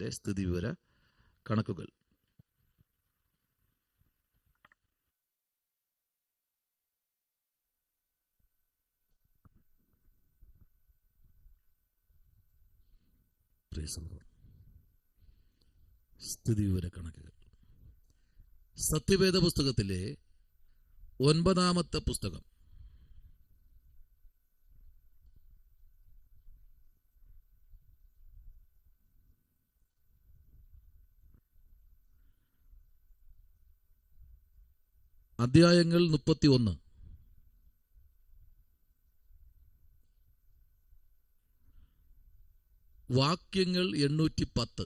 പുസ്തകത്തിൻ്റെ സ്ഥിതിവിവര കണക്കുകൾ. സ്ഥിതിവിവര കണക്കുകൾ. സത്യവേദ പുസ്തകത്തിലെ 9-ാമത്തെ പുസ്തകം. അധ്യായങ്ങൾ 31. വാക്യങ്ങൾ 810.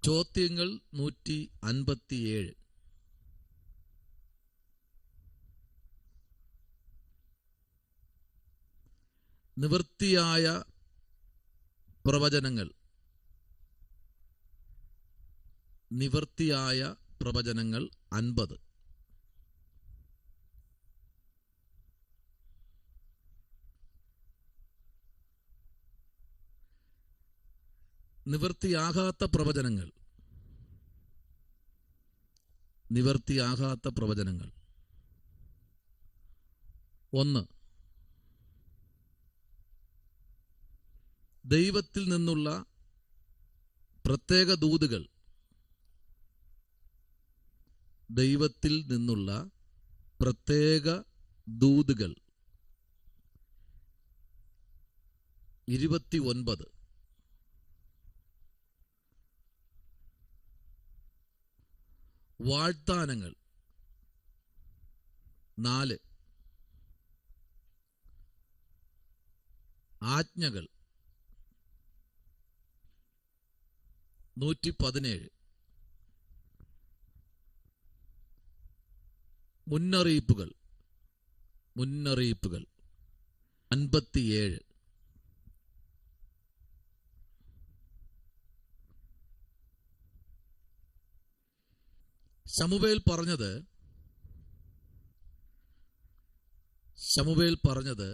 ചോദ്യങ്ങൾ 157. നിവൃത്തിയായ പ്രവചനങ്ങൾ 50. നിവൃത്തിയാകാത്ത പ്രവചനങ്ങൾ 1. ദൈവത്തിൽ നിന്നുള്ള പ്രത്യേക ദൂതുകൾ. 29. വാഗ്ദാനങ്ങൾ 4. ആജ്ഞകൾ 117. മുന്നറിയിപ്പുകൾ 57. ശമൂവേൽ പറഞ്ഞത്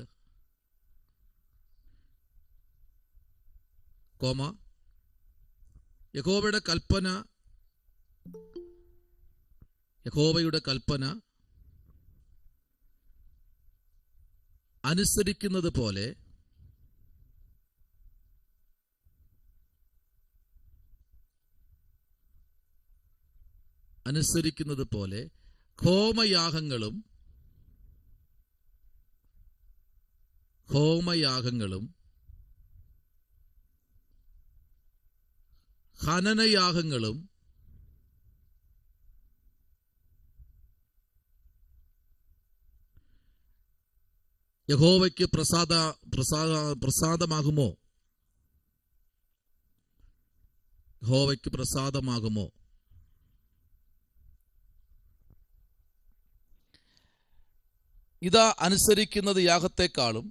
യഹോവയുടെ കൽപ്പന അനുസരിക്കുന്നത് പോലെ ഹോമയാഗങ്ങളും ഹനനയാഗങ്ങളും യഹോവയ്ക്ക് പ്രസാദമാകുമോ? ഇതാ അനുസരിക്കുന്നത് യാഗത്തെക്കാളും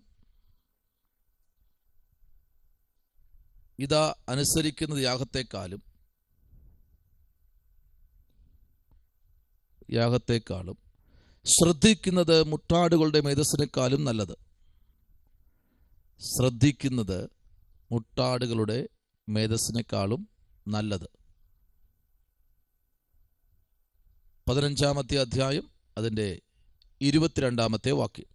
ശ്രദ്ധിക്കുന്നത് മുട്ടാടുകളുടെ മേധസ്സിനേക്കാളും നല്ലത്. 15-ാമത്തെ അധ്യായം അതിൻ്റെ 22-ാമത്തെ വാക്യം.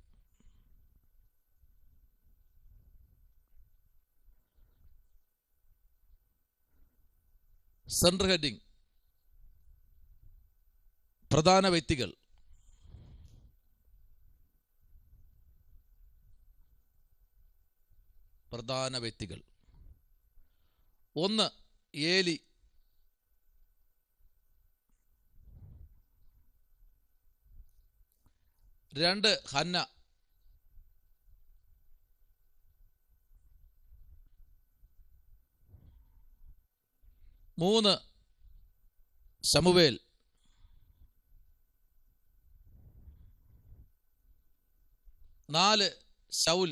സെൻട്രൽ ഹെഡിങ് പ്രധാന വ്യക്തികൾ. പ്രധാന വ്യക്തികൾ. 1 ഏലി. 2 ഹന്ന. 3 ശമൂവേൽ. 4 ശൗൽ.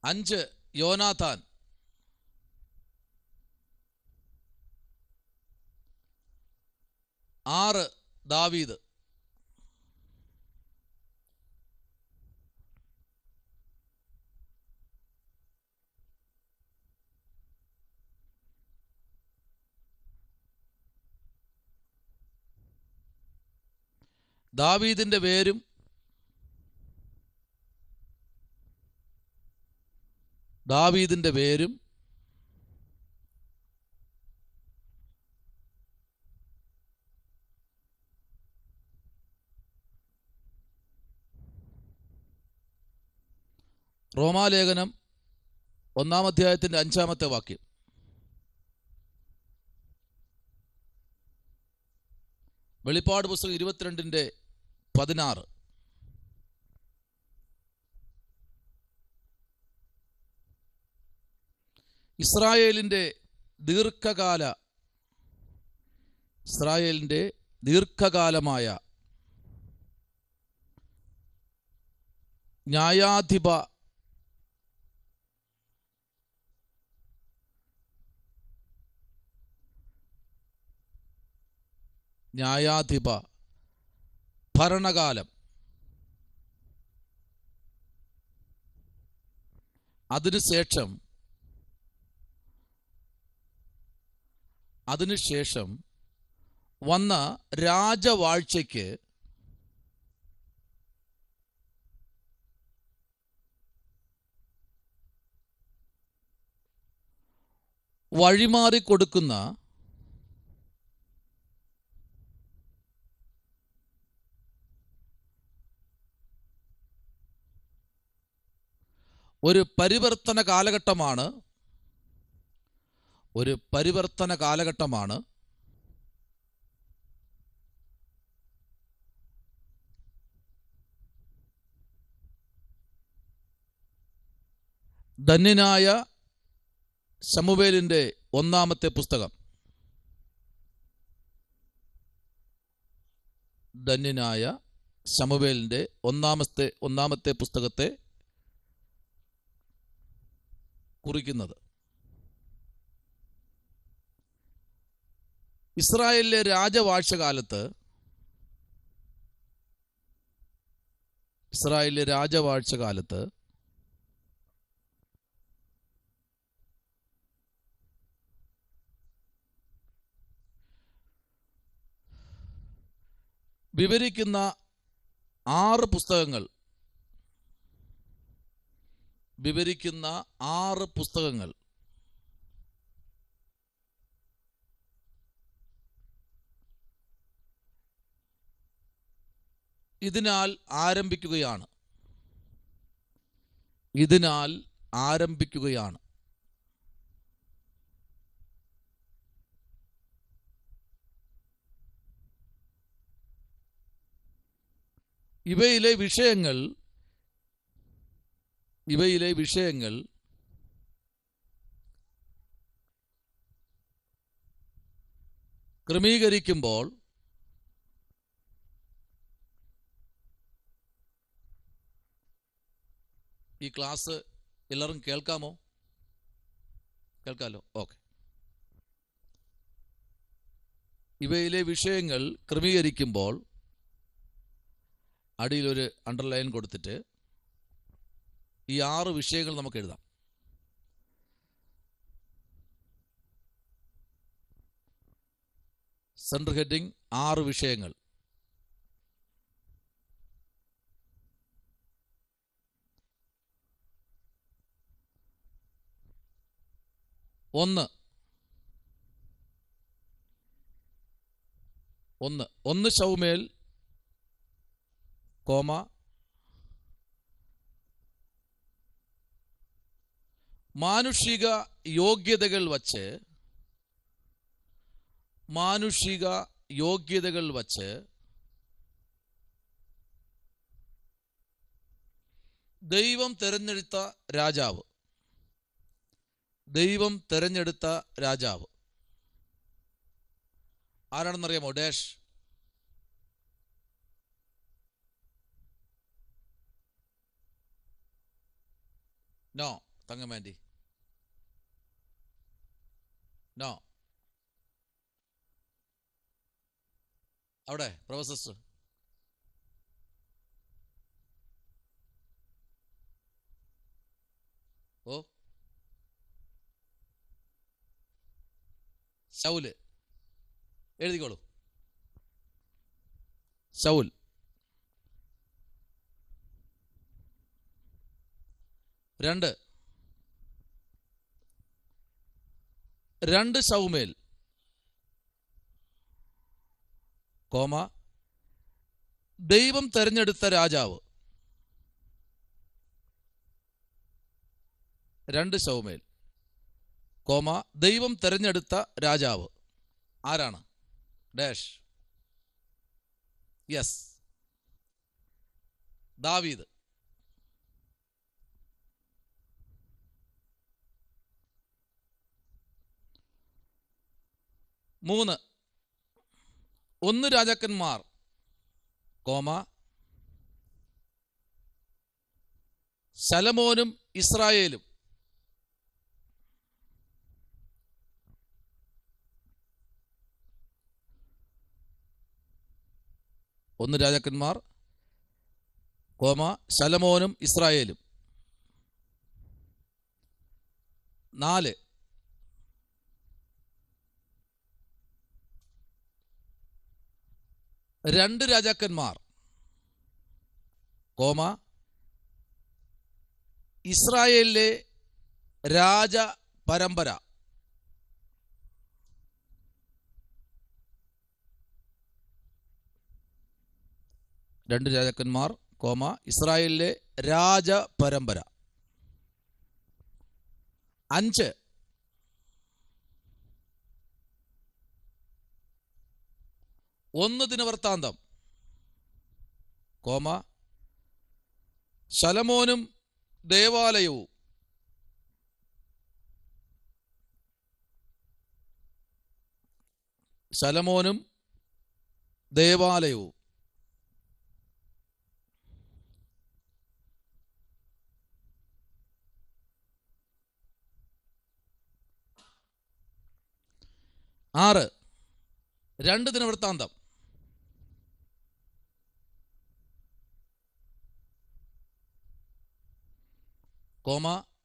5 യോനാഥാൻ. 6 ദാവീദ്. ദാവീദിന്റെ വേരും ദാവീദിന്റെ വേരും റോമാലേഖനം 1-ാം അധ്യായത്തിന്റെ 5-ാമത്തെ വാക്യം. വെളിപ്പാട് പുസ്തകം 22-16. ഇസ്രായേലിന്റെ ദീർഘകാലമായ ന്യായാധിപ ഭരണകാലം, അതിനുശേഷം വന്ന രാജവാഴ്ചയ്ക്ക് വഴിമാറിക്കൊടുക്കുന്ന ഒരു പരിവർത്തന കാലഘട്ടമാണ് ധന്യനായ ശമൂവേലിന്റെ 1-ാമത്തെ പുസ്തകം. ധന്യനായ ശമൂവേലിന്റെ 1-ാമത്തെ പുസ്തകത്തെ കുറിക്കുന്നത്. ഇസ്രായേലിലെ രാജവാഴ്ചകാലത്ത് വിവരിക്കുന്ന 6 പുസ്തകങ്ങൾ ഇതിനാൽ ആരംഭിക്കുകയാണ്. ഇവയിലെ വിഷയങ്ങൾ ക്രമീകരിക്കുമ്പോൾ ഈ ക്ലാസ് എല്ലാവരും കേൾക്കാമോ? കേൾക്കാലോ? ഓക്കെ. ഇവയിലെ വിഷയങ്ങൾ ക്രമീകരിക്കുമ്പോൾ അടിയിലൊരു അണ്ടർലൈൻ കൊടുത്തിട്ട് ഈ 6 വിഷയങ്ങൾ നമുക്ക് എഴുതാം. സെൻട്രൽ ഹെഡിങ് 6 വിഷയങ്ങൾ. ഒന്ന് ശമൂവേൽ, മാനുഷിക യോഗ്യതകൾ വച്ച് ദൈവം തെരഞ്ഞെടുത്ത രാജാവ് ആരാണെന്നറിയാമോ? ഡാഷ്. നോ. തങ്കമാൻറ്റി. നോ. അവിടെ പ്രൊഫസർ. ഓ, ശൗല് എഴുതിക്കോളൂ. ശൗൽ. 2 ശമൂവേൽ, ദൈവം തെരഞ്ഞെടുത്ത രാജാവ്. 2 ശമൂവേൽ, ദൈവം തെരഞ്ഞെടുത്ത രാജാവ് ആരാണ്? ഡാഷ്. യെസ്, ദാവീദ്. 3 1 രാജാക്കന്മാർ, ശലോമോനും ഇസ്രായേലും. 1 രാജാക്കന്മാർ, ശലോമോനും ഇസ്രായേലും. 4 2 രാജാക്കന്മാർ, ഇസ്രായേലിലെ രാജ പരമ്പര. 2 രാജാക്കന്മാർ, ഇസ്രായേലിലെ രാജ പരമ്പര. 5 1 ദിനവൃത്താന്തം, ശലോമോനും ദേവാലയവും. 6 2 ദിനവൃത്താന്തം,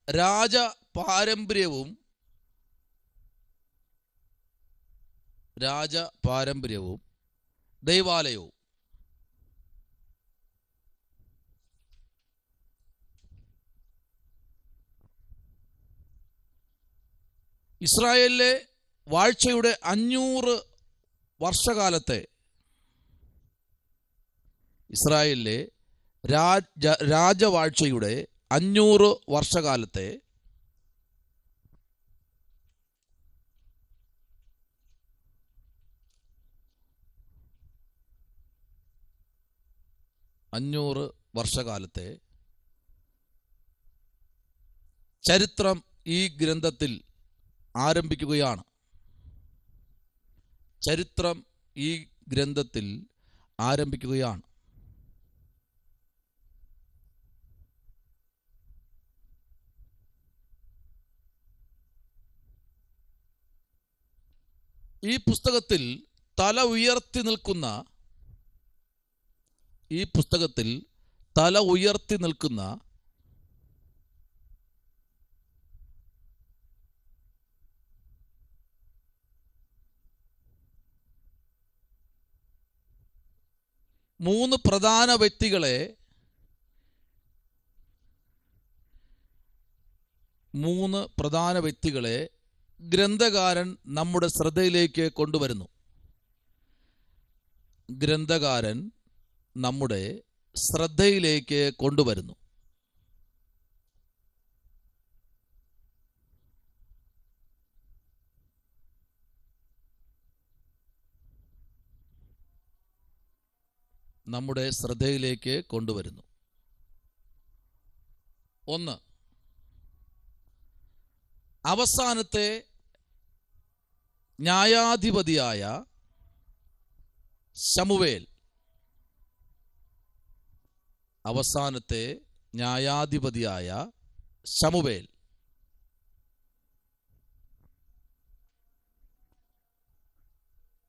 രാജ പാരമ്പര്യവും ദൈവാലയവും. ഇസ്രായേലിലെ വാഴ്ചയുടെ 500 വർഷകാലത്തെ, ഇസ്രായേലിലെ രാജവാഴ്ചയുടെ 500 വർഷകാലത്തെ ചരിത്രം ഈ ഗ്രന്ഥത്തിൽ ആരംഭിക്കുകയാണ്. ഈ പുസ്തകത്തിൽ തല ഉയർത്തി നിൽക്കുന്ന 3 പ്രധാന വ്യക്തികളെ ഗ്രന്ഥകാരൻ നമ്മുടെ ശ്രദ്ധയിലേക്ക് കൊണ്ടുവരുന്നു. നമ്മുടെ ശ്രദ്ധയിലേക്ക് കൊണ്ടുവരുന്നു. 1 അവസാനത്തെ ന്യായാധിപതിയായ ശമൂവേൽ.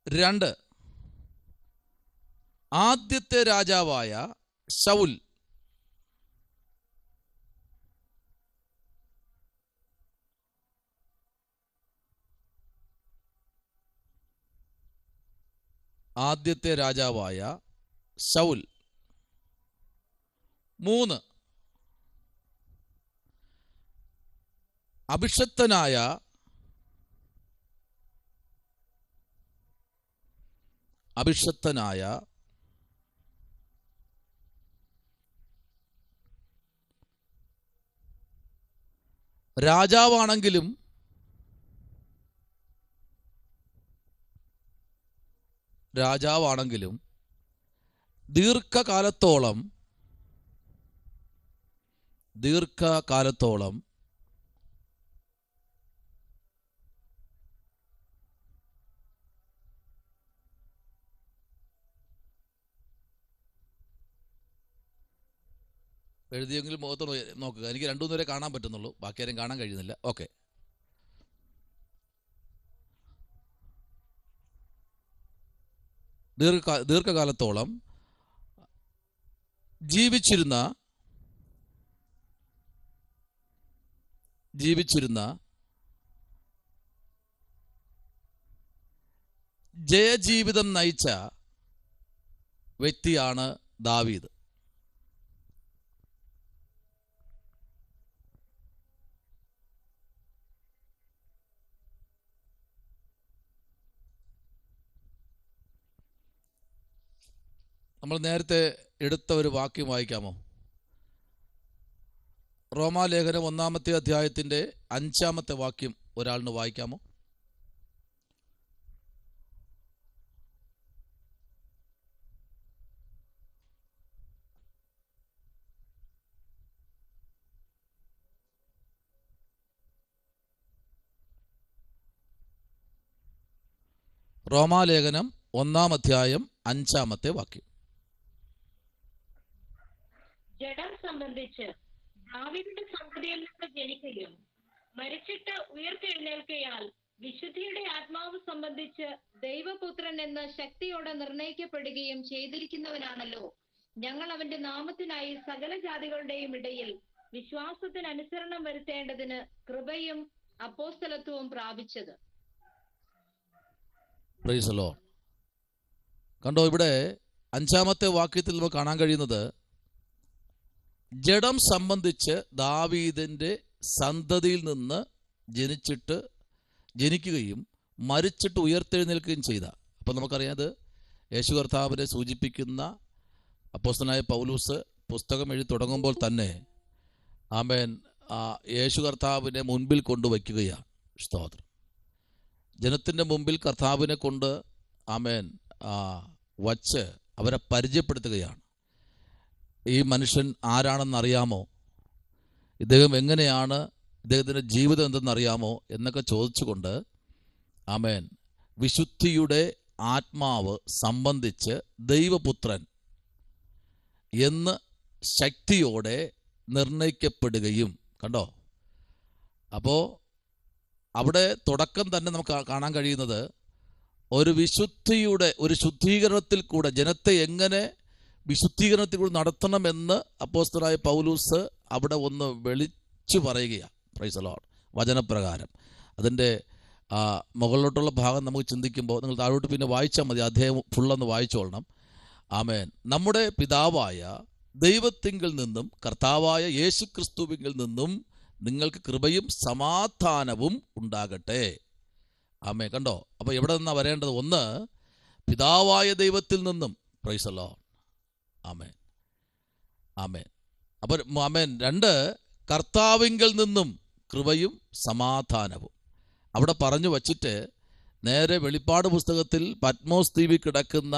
2 ആദ്യത്തെ രാജാവായ ശൗൽ. 3 അഭിഷക്തനായ രാജാവാണെങ്കിലും ദീർഘകാലത്തോളം എഴുതിയെങ്കിലും മുഖത്ത് നോക്കുക. എനിക്ക് 2-3 പേരെ കാണാൻ പറ്റുന്നുള്ളൂ, ബാക്കി ആരും കാണാൻ കഴിയുന്നില്ല. ഓക്കെ. ദീർഘകാലത്തോളം ജീവിച്ചിരുന്ന ജയജീവിതം നയിച്ച വ്യക്തിയാണ് ദാവീദ്. നമ്മൾ നേരത്തെ എടുത്ത ഒരു വാക്യം വായിക്കാമോ? റോമാലേഖനം 1-ാമത്തെ അധ്യായത്തിൻ്റെ 5-ാമത്തെ വാക്യം ഒരാളിന് വായിക്കാമോ? റോമാലേഖനം 1-ാം അധ്യായം 5-ാമത്തെ വാക്യം. ജഡം സംബന്ധിച്ച് ദാവീദിന്റെ സന്തതിയിൽ നിന്ന് ജനിക്കുകയും മരിച്ചിട്ട് ഉയർത്തെഴുന്നേൽക്കയാൽ വിശുദ്ധിയുടെ ആത്മാവ് സംബന്ധിച്ച് ദൈവപുത്രൻ എന്ന് ശക്തിയോടെ നിർണയിക്കപ്പെടുകയും ചെയ്തിരിക്കുന്നവനാണല്ലോ ഞങ്ങൾ അവന്റെ നാമത്തിനായി സകല ജാതികളുടെയും ഇടയിൽ വിശ്വാസത്തിന് അനുസരണം വരുത്തേണ്ടതിന് കൃപയും അപ്പോസ്തലത്വവും പ്രാപിച്ചത്. Price the Lord. കണ്ടോ, ഇവിടെ 5-ാമത്തെ വാക്യത്തിൽ നമുക്ക് കാണാൻ കഴിയുന്നത് ജഡം സംബന്ധിച്ച് ദാവീദിൻ്റെ സന്തതിയിൽ നിന്ന് ജനിക്കുകയും മരിച്ചിട്ട് ഉയർത്തെഴുന്നേൽക്കുകയും ചെയ്ത. അപ്പം നമുക്കറിയാത് യേശു കർത്താവിനെ സൂചിപ്പിക്കുന്ന അപ്പോസ്തലനായ പൗലൂസ് പുസ്തകം എഴുതി തുടങ്ങുമ്പോൾ തന്നെ ആമേൻ യേശു കർത്താവിനെ മുൻപിൽ കൊണ്ടുവയ്ക്കുകയാണ്. സ്തോത്രം. ജനത്തിൻ്റെ മുമ്പിൽ കർത്താവിനെ കൊണ്ട് ആമേൻ വച്ച് അവരെ പരിചയപ്പെടുത്തുകയാണ്. ഈ മനുഷ്യൻ ആരാണെന്നറിയാമോ? ഇദ്ദേഹം എങ്ങനെയാണ്, ഇദ്ദേഹത്തിൻ്റെ ജീവിതം എന്തെന്നറിയാമോ എന്നൊക്കെ ചോദിച്ചുകൊണ്ട് ആമേൻ വിശുദ്ധിയുടെ ആത്മാവ് സംബന്ധിച്ച് ദൈവപുത്രൻ എന്ന് ശക്തിയോടെ നിർണയിക്കപ്പെടുകയും. കണ്ടോ, അപ്പോൾ അവിടെ തുടക്കം തന്നെ നമുക്ക് കാണാൻ കഴിയുന്നത് ഒരു ശുദ്ധീകരണത്തിൽ കൂടെ ജനത്തെ എങ്ങനെ വിശുദ്ധീകരണത്തിൽ കൂടെ നടത്തണമെന്ന് അപ്പോസ്തലനായ പൗലൂസ് അവിടെ ഒന്ന് വിളിച്ചു പറയുകയാണ്. Price the Lord. വചനപ്രകാരം അതിൻ്റെ മുകളിലോട്ടുള്ള ഭാഗം നമുക്ക് ചിന്തിക്കുമ്പോൾ നിങ്ങൾ താഴോട്ട് പിന്നെ വായിച്ചാൽ മതി, അധ്യായം ഫുള്ളൊന്ന് വായിച്ചോളണം. ആമേൻ. നമ്മുടെ പിതാവായ ദൈവത്തിങ്കിൽ നിന്നും കർത്താവായ യേശു ക്രിസ്തുവിങ്കിൽ നിന്നും നിങ്ങൾക്ക് കൃപയും സമാധാനവും ഉണ്ടാകട്ടെ. ആമേൻ. കണ്ടോ, അപ്പോൾ എവിടെ നിന്നാണ് വരേണ്ടത്? ഒന്ന്, പിതാവായ ദൈവത്തിൽ നിന്നും. Praise the Lord. ആമേൻ, ആമേൻ. അപ്പോൾ ആമേൻ. 2, കർത്താവിങ്കിൽ നിന്നും കൃപയും സമാധാനവും. അവിടെ പറഞ്ഞു വച്ചിട്ട് നേരെ വെളിപ്പാട് പുസ്തകത്തിൽ പത്മോസ് ദ്വീപിൽ കിടക്കുന്ന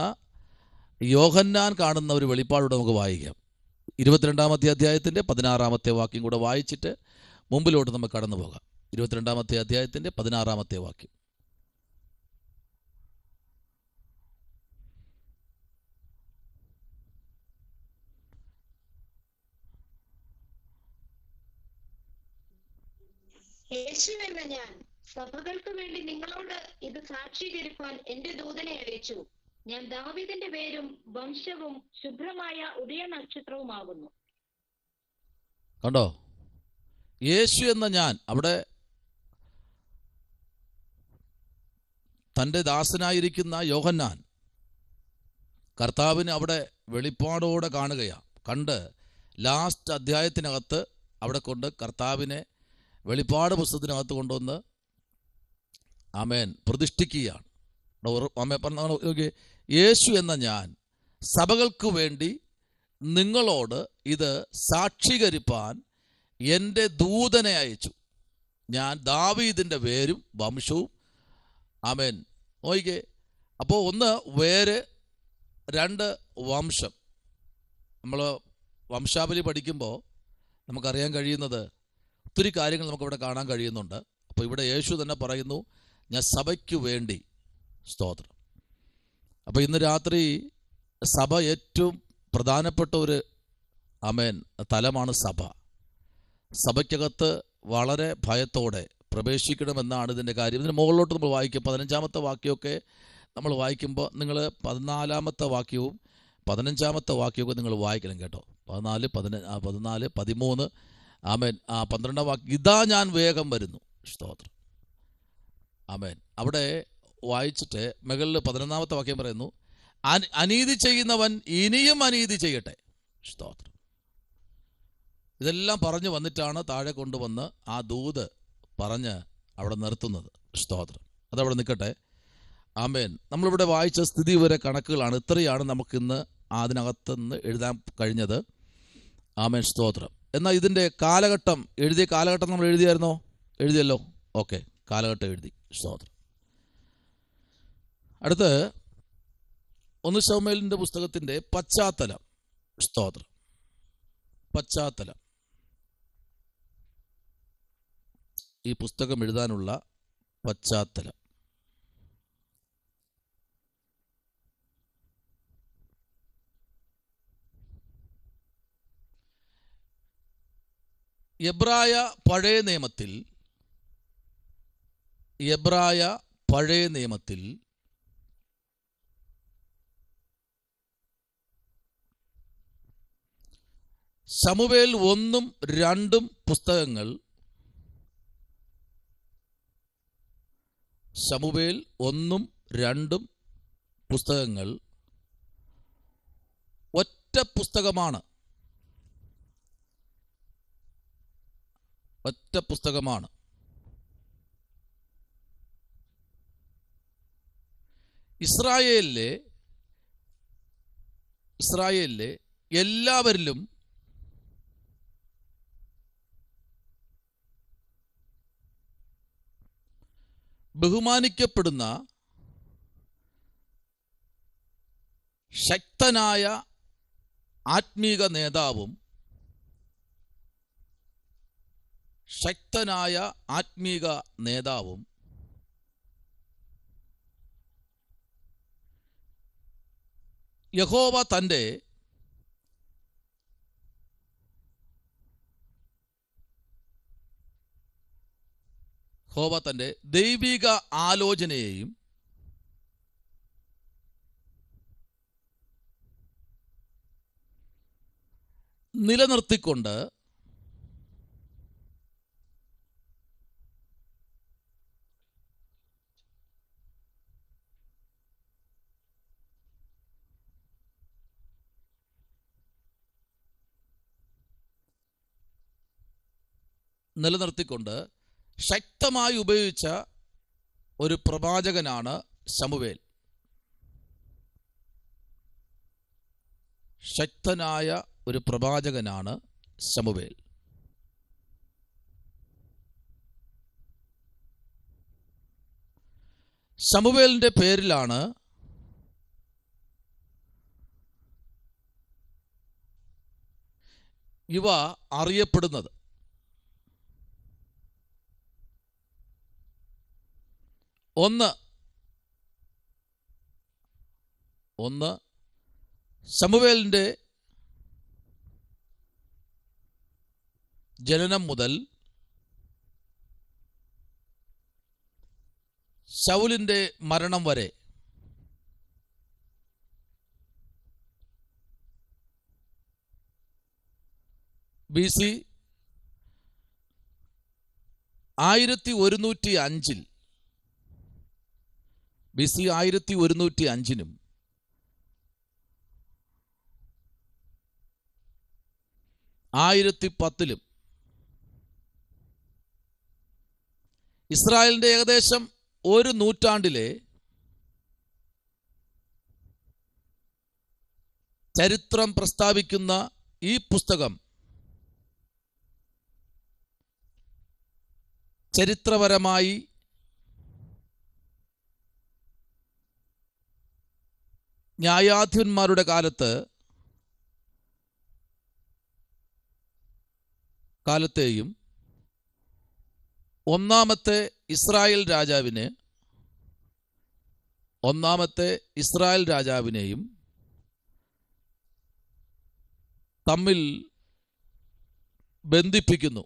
യോഹന്നാൻ കാണുന്ന ഒരു വെളിപ്പാടൂടെ നമുക്ക് വായിക്കാം. 22-ാമത്തെ അധ്യായത്തിൻ്റെ 16-ാമത്തെ വാക്യം കൂടെ വായിച്ചിട്ട് മുമ്പിലോട്ട് നമുക്ക് കടന്നു പോകാം. 22-ാമത്തെ അധ്യായത്തിൻ്റെ 16-ാമത്തെ വാക്യം. യേശു എന്ന ഞാൻ സഭകൾക്ക് വേണ്ടി നിങ്ങളോട് ഇത് സാക്ഷീകരിപ്പാൻ എന്റെ ദൂതനെ അയച്ചു. ഞാൻ ദാവീദിന്റെ പേരും വംശവും ശുഭ്രമായ ഉദയ നക്ഷത്രവുമാകുന്നു. കണ്ടോ, യേശു എന്ന ഞാൻ അവിടെ തൻ്റെ ദാസനായിരിക്കുന്ന യോഹന്നാൻ കർത്താവിന് അവിടെ വെളിപ്പാടോടെ കാണുകയാണ്. കണ്ട് ലാസ്റ്റ് അധ്യായത്തിനകത്ത് അവിടെ കൊണ്ട് കർത്താവിനെ വെളിപ്പാട് പുസ്തകത്തിനകത്ത് കൊണ്ടുവന്ന് ആമേൻ പ്രതിഷ്ഠിക്കുകയാണ്. ആമേൻ പറഞ്ഞ യേശു എന്ന ഞാൻ സഭകൾക്ക് വേണ്ടി നിങ്ങളോട് ഇത് സാക്ഷീകരിപ്പാൻ എൻ്റെ ദൂതനെ അയച്ചു. ഞാൻ ദാവീദിൻ്റെ വേരും വംശവും. ആമേൻ. നോക്കിക്കേ, അപ്പോൾ ഒന്ന് വേര്, രണ്ട് വംശം. നമ്മൾ വംശാവലി പഠിക്കുമ്പോൾ നമുക്കറിയാൻ കഴിയുന്നത് ഒത്തിരി കാര്യങ്ങൾ നമുക്കിവിടെ കാണാൻ കഴിയുന്നുണ്ട്. അപ്പോൾ ഇവിടെ യേശു തന്നെ പറയുന്നു, ഞാൻ സഭയ്ക്ക് വേണ്ടി. സ്തോത്രം. അപ്പോൾ ഇന്ന് രാത്രി സഭ ഏറ്റവും പ്രധാനപ്പെട്ട ഒരു ആമേൻ തലമാണ് സഭ. സഭയ്ക്കകത്ത് വളരെ ഭയത്തോടെ പ്രവേശിക്കണമെന്നാണ് ഇതിൻ്റെ കാര്യം. ഇതിന് മുകളിലോട്ട് നമ്മൾ വായിക്കും. 15-ാമത്തെ വാക്യമൊക്കെ നമ്മൾ വായിക്കുമ്പോൾ നിങ്ങൾ 14-ാമത്തെ വാക്യവും 15-ാമത്തെ വാക്യമൊക്കെ നിങ്ങൾ വായിക്കണം കേട്ടോ. 14, 13 ആമേൻ. 12-ാം വാക്യം, ഇതാ ഞാൻ വേഗം വരുന്നു. സ്തോത്രം. ആമേൻ. അവിടെ വായിച്ചിട്ട് മുകളിൽ 11-ാമത്തെ വാക്യം പറയുന്നു, അനീതി ചെയ്യുന്നവൻ ഇനിയും അനീതി ചെയ്യട്ടെ. സ്തോത്രം. ഇതെല്ലാം പറഞ്ഞു വന്നിട്ടാണ് താഴെ കൊണ്ടുവന്ന് ആ ദൂത് പറഞ്ഞ് അവിടെ നിർത്തുന്നത്. സ്തോത്രം. അതവിടെ നിൽക്കട്ടെ. ആമേൻ. നമ്മളിവിടെ വായിച്ച സ്ഥിതി വരെ കണക്കുകളാണ്. ഇത്രയാണ് നമുക്കിന്ന് അതിനകത്തുനിന്ന് എഴുതാൻ കഴിഞ്ഞത്. ആമേൻ. സ്തോത്രം. എന്നാൽ ഇതിൻ്റെ കാലഘട്ടം, എഴുതിയ കാലഘട്ടം നമ്മൾ എഴുതിയായിരുന്നോ? എഴുതിയല്ലോ. ഓക്കെ, കാലഘട്ടം എഴുതി. സ്തോത്രം. അടുത്ത് 1 ശമൂവേലിൻ്റെ പുസ്തകത്തിൻ്റെ പശ്ചാത്തലം. സ്തോത്രം. പശ്ചാത്തലം. ഈ പുസ്തകം എഴുതാനുള്ള പശ്ചാത്തലം. എബ്രായ പഴയ നിയമത്തിൽ ശമൂവേൽ 1, 2 പുസ്തകങ്ങൾ, ശമൂവേൽ 1, 2 പുസ്തകങ്ങൾ ഒറ്റ പുസ്തകമാണ്. ഒറ്റ പുസ്തകമാണ്. ഇസ്രായേലിലെ എല്ലാവരിലും ബഹുമാനിക്കപ്പെടുന്ന ശക്തനായ ആത്മീക നേതാവും യഹോവ തൻ്റെ ദൈവിക ആലോചനയെയും നിലനിർത്തിക്കൊണ്ട് ശക്തമായി ഉപയോഗിച്ച ഒരു പ്രവാചകനാണ് ശമൂവേൽ. ശക്തനായ ഒരു പ്രവാചകനാണ് ശമൂവേൽ. ശമൂവേലിൻ്റെ പേരിലാണ് ഇവ അറിയപ്പെടുന്നത്. ഒന്ന് ശമൂവേലിൻ്റെ ജനനം മുതൽ ശൗലിൻ്റെ മരണം വരെ BC 1105 BC 1105 1010 ഇസ്രായേലിൻ്റെ ഏകദേശം ഒരു നൂറ്റാണ്ടിലെ ചരിത്രം പ്രസ്താവിക്കുന്ന ഈ പുസ്തകം ചരിത്രപരമായി ന്യായാധിപന്മാരുടെ കാലത്തെയും ഒന്നാമത്തെ ഇസ്രായേൽ രാജാവിനെയും തമ്മിൽ ബന്ധിപ്പിക്കുന്നു.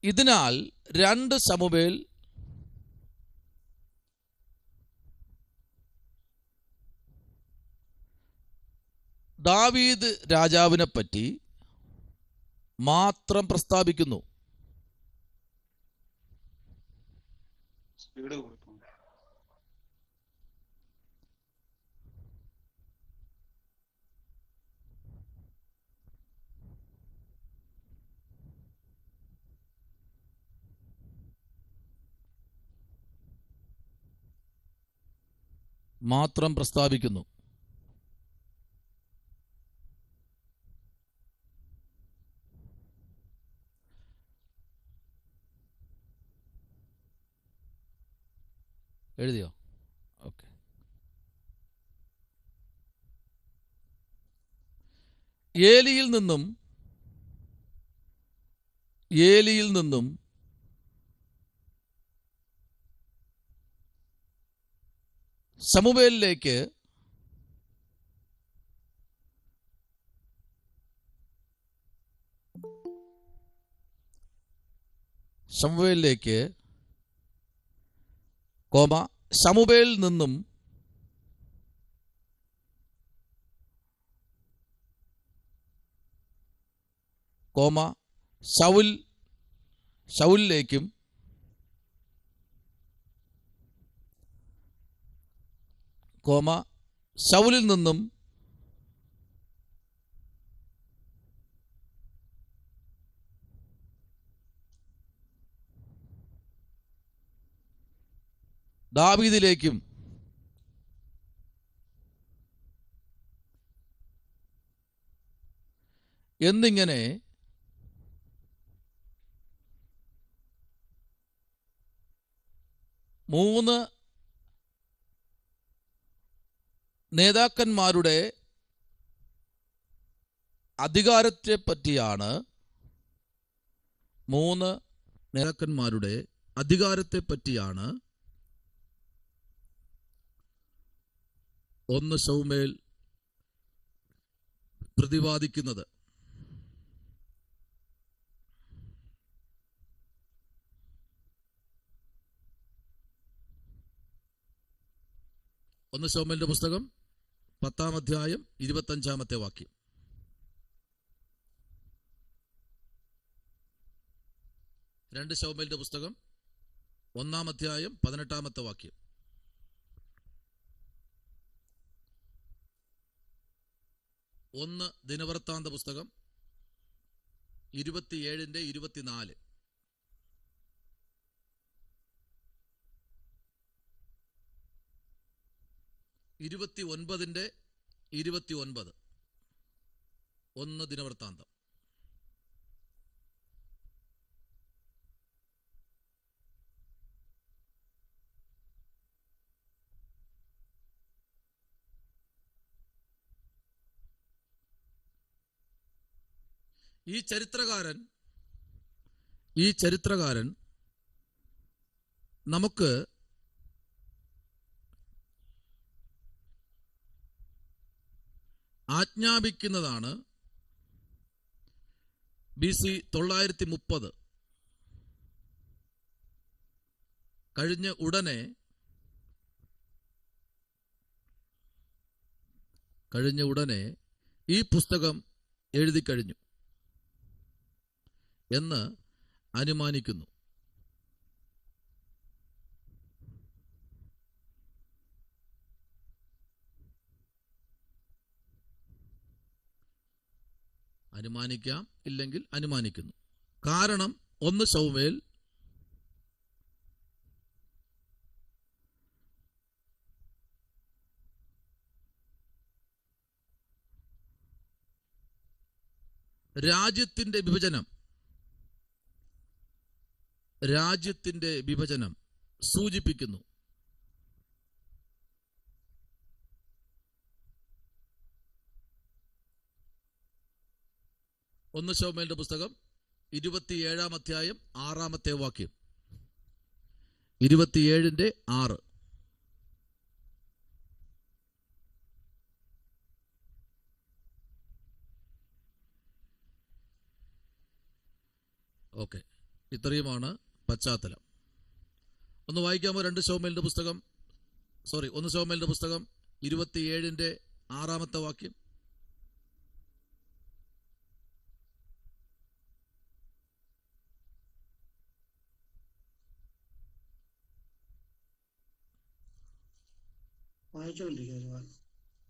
ഇതിനാൽ 2 ശമൂവേൽ ദാവീദ് രാജാവിനെ പറ്റി മാത്രം പ്രസ്താവിക്കുന്നു. മാത്രം പ്രസ്താവിക്കുന്നു. എഴുതിയോ? ഓക്കെ. ഏലിയിൽ നിന്നും ശമൂവേലിലേക്ക് ശമൂവേലിൽ നിന്നും ശൗലിലേക്കും ശൗലിൽ നിന്നും ദാവീദിലേക്കും എന്നിങ്ങനെ 3 നേതാക്കന്മാരുടെ അധികാരത്തെ പറ്റിയാണ് 1 ശമൂവേൽ പ്രതിപാദിക്കുന്നത്. ഒന്ന് ശമൂവേലിന്റെ പുസ്തകം 10-ാം അധ്യായം 25-ാമത്തെ വാക്യം. 2 ശമൂവേലിന്റെ പുസ്തകം 1-ാം അധ്യായം 18-ാമത്തെ വാക്യം. 1 ദിനവൃത്താന്ത പുസ്തകം 27-ന്റെ 24. 29-ന്റെ 29. 1 ദിനവൃത്താന്തം. ഈ ചരിത്രകാരൻ നമുക്ക് ആജ്ഞാപിക്കുന്നതാണ് BC 930 കഴിഞ്ഞ ഉടനെ ഈ പുസ്തകം എഴുതി കഴിഞ്ഞു എന്ന് അനുമാനിക്കുന്നു. അനുമാനിക്കാം, ഇല്ലെങ്കിൽ അനുമാനിക്കുന്നു. കാരണം 1 ശമൂവേൽ 1 രാജ്യത്തിന്റെ വിഭജനം സൂചിപ്പിക്കുന്നു. 1 ശമൂവേലിന്റെ പുസ്തകം 27-ാം അധ്യായം 6-ാമത്തെ വാക്യം. 27:6. ഓക്കെ, ഇത്രയുമാണ് പശ്ചാത്തലം. ഒന്ന് വായിക്കാമോ? 1 ശമൂവേലിന്റെ പുസ്തകം 27-ാമത്തെ വാക്യം.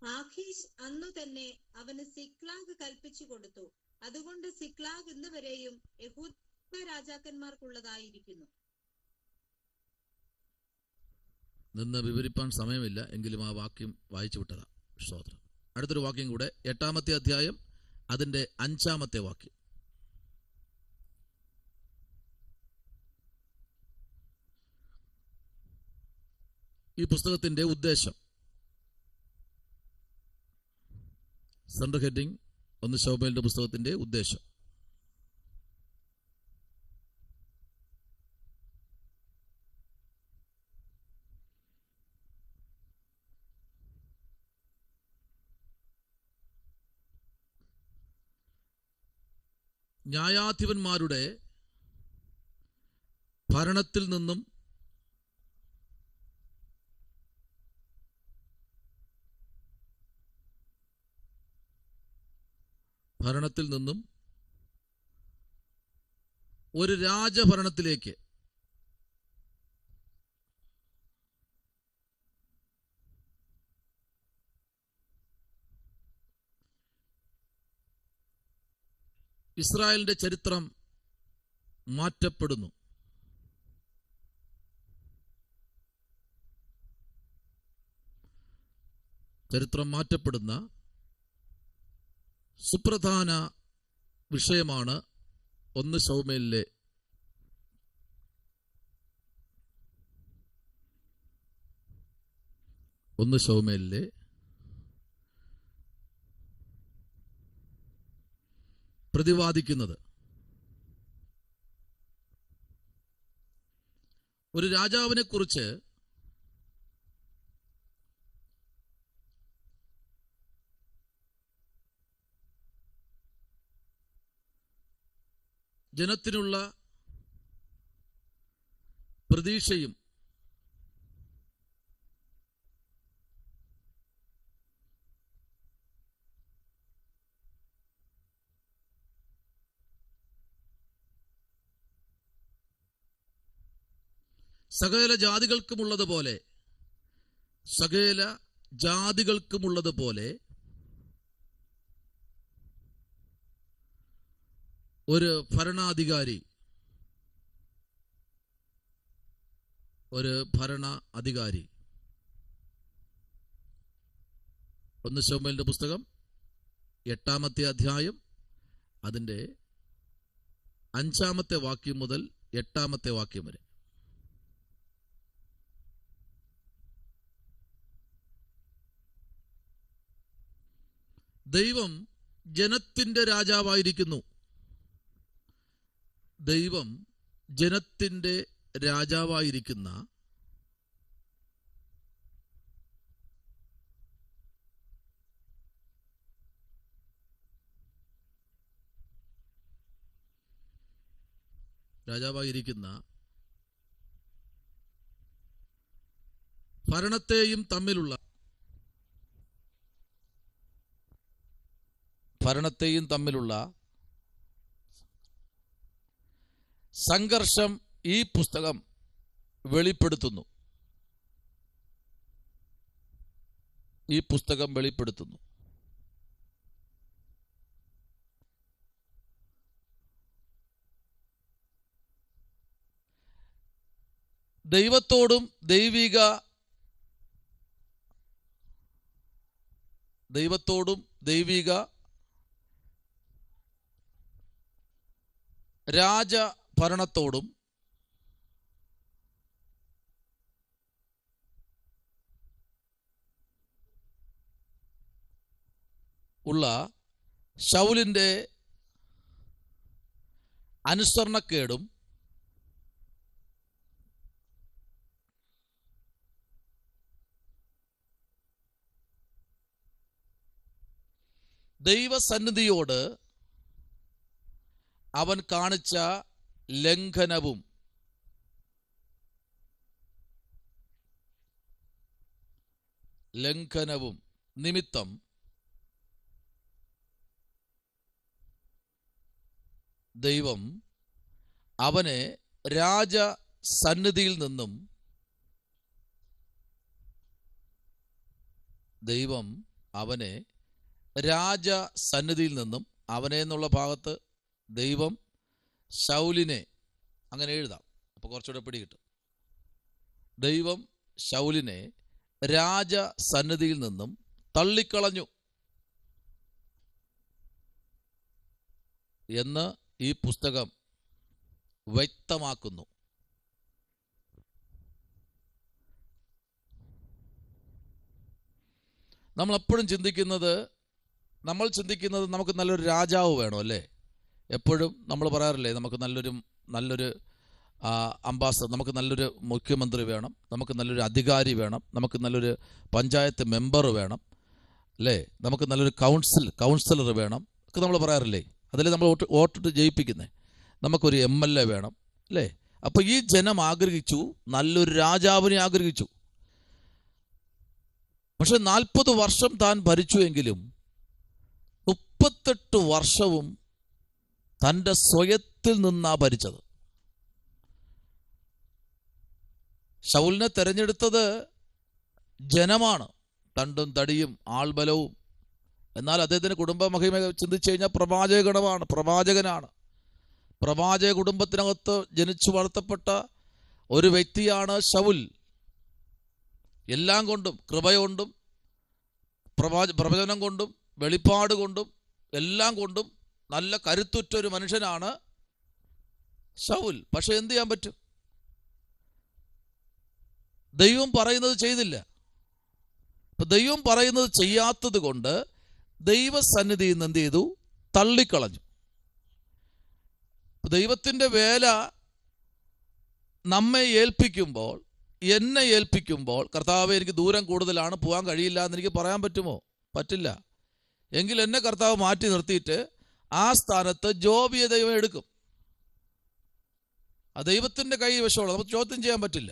ആഖീഷ് അന്നു തന്നെ അവന് സിക്ലാഗ് കൽപ്പിച്ചു കൊടുത്തു. അതുകൊണ്ട് സിക്ലാഗ് ഇന്ന് വരെയും യഹൂദ രാജാക്കന്മാർക്കുള്ളതായിരിക്കുന്നു. നിന്ന് വിവരിപ്പാൻ സമയമില്ല, എങ്കിലും ആ വാക്യം വായിച്ചു വിട്ടതാ. സ്തോത്രം. അടുത്തൊരു വാക്യം കൂടെ, 8-ാമത്തെ അധ്യായം അതിന്റെ 5-ാമത്തെ വാക്യം. ഈ പുസ്തകത്തിന്റെ ഉദ്ദേശം, സെൻട്രൽ ഹെഡിങ് 1 ശമൂവേലിന്റെ പുസ്തകത്തിന്റെ ഉദ്ദേശം. ന്യായാധിപന്മാരുടെ ഭരണത്തിൽ നിന്നും ഒരു രാജഭരണത്തിലേക്ക് ഇസ്രായേലിന്റെ ചരിത്രം മാറ്റപ്പെടുന്നു. ചരിത്രം മാറ്റപ്പെടുന്ന സുപ്രധാന വിഷയമാണ് 1 ശമൂവേലിലെ പ്രതിപാദിക്കുന്നത്. ഒരു രാജാവിനെ കുറിച്ച് ജനത്തിനുള്ള പ്രതീക്ഷയും സകല ജാതികൾക്കുമുള്ളതുപോലെ ഒരു ഭരണാധികാരി 1 ശമൂവേലിന്റെ പുസ്തകം 8-ാമത്തെ അധ്യായം അതിന്റെ 5-ാമത്തെ വാക്യം മുതൽ 8-ാമത്തെ വാക്യം വരെ. ദൈവം ജനത്തിന്റെ രാജാവായിരിക്കുന്നു. ദൈവം ജനത്തിന്റെ രാജാവായിരിക്കുന്ന ഭരണത്തെയും തമ്മിലുള്ള സംഘർഷം ഈ പുസ്തകം വെളിപ്പെടുത്തുന്നു. ദൈവത്തോടും ദൈവിക രാജഭരണത്തോടും ഉള്ള ശൗലിന്റെ അനുസരണക്കേടും ദൈവസന്നിധിയോട് അവൻ കാണിച്ച ലംഘനവും നിമിത്തം ദൈവം അവനെ രാജസന്നിധിയിൽ നിന്നും അവനെ എന്നുള്ള ഭാഗത്ത് ദൈവം ശൗലിനെ, അങ്ങനെ എഴുതാം, അപ്പോൾ കുറച്ചുകൂടെ പിടി കിട്ടും. ദൈവം ശൗലിനെ രാജസന്നിധിയിൽ നിന്നും തള്ളിക്കളഞ്ഞു എന്ന് ഈ പുസ്തകം വ്യക്തമാക്കുന്നു. നമ്മൾ എപ്പോഴും ചിന്തിക്കുന്നത് നമുക്ക് നല്ലൊരു രാജാവ് വേണം, അല്ലേ? എപ്പോഴും നമ്മൾ പറയാറില്ലേ, നമുക്ക് നല്ലൊരു അംബാസഡർ, നമുക്ക് നല്ലൊരു മുഖ്യമന്ത്രി വേണം, നമുക്ക് നല്ലൊരു അധികാരി വേണം, നമുക്ക് നല്ലൊരു പഞ്ചായത്ത് മെമ്പർ വേണം, അല്ലേ? നമുക്ക് നല്ലൊരു കൗൺസിലർ വേണം ഒക്കെ നമ്മൾ പറയാറില്ലേ? അതിൽ നമ്മൾ വോട്ടിട്ട് ജയിപ്പിക്കുന്നത്. നമുക്കൊരു MLA വേണം, അല്ലേ? അപ്പോൾ ഈ ജനം ആഗ്രഹിച്ചു, നല്ലൊരു രാജാവിനെ ആഗ്രഹിച്ചു. പക്ഷെ 40 വർഷം താൻ ഭരിച്ചുവെങ്കിലും 38 വർഷവും തൻ്റെ സ്വയത്തിൽ നിന്നാ ഭരിച്ചത്. ശൗലിനെ തെരഞ്ഞെടുത്തത് ജനമാണ്, തണ്ടും തടിയും ആൾബലവും. എന്നാൽ അദ്ദേഹത്തിന് കുടുംബ മഹിമ ചിന്തിച്ചു കഴിഞ്ഞാൽ പ്രവാചകനാണ്. പ്രവാചക കുടുംബത്തിനകത്ത് ജനിച്ചു വളർത്തപ്പെട്ട ഒരു വ്യക്തിയാണ് ശൗൽ. എല്ലാം കൊണ്ടും, കൃപ കൊണ്ടും, പ്രവചനം കൊണ്ടും, വെളിപ്പാട് കൊണ്ടും, എല്ലാം കൊണ്ടും നല്ല കരുത്തുറ്റ ഒരു മനുഷ്യനാണ് ശൗൽ. പക്ഷെ എന്ത് ചെയ്യാൻ പറ്റും? ദൈവം പറയുന്നത് ചെയ്തില്ല. ദൈവം പറയുന്നത് ചെയ്യാത്തത് കൊണ്ട് ദൈവസന്നിധിയിൽ നിന്ന് എന്ത് ചെയ്തു? തള്ളിക്കളഞ്ഞു. ദൈവത്തിൻ്റെ വേല നമ്മെ ഏൽപ്പിക്കുമ്പോൾ, എന്നെ ഏൽപ്പിക്കുമ്പോൾ, കർത്താവേ എനിക്ക് ദൂരം കൂടുതലാണ്, പോകാൻ കഴിയില്ല എന്ന് എനിക്ക് പറയാൻ പറ്റുമോ? പറ്റില്ല. എങ്കിൽ എന്നെ കർത്താവ് മാറ്റി നിർത്തിയിട്ട് ആ സ്ഥാനത്ത് ജോബിയെ ദൈവം എടുക്കും. ആ ദൈവത്തിൻ്റെ കൈ വശമുള്ള, നമുക്ക് ചോദ്യം ചെയ്യാൻ പറ്റില്ല.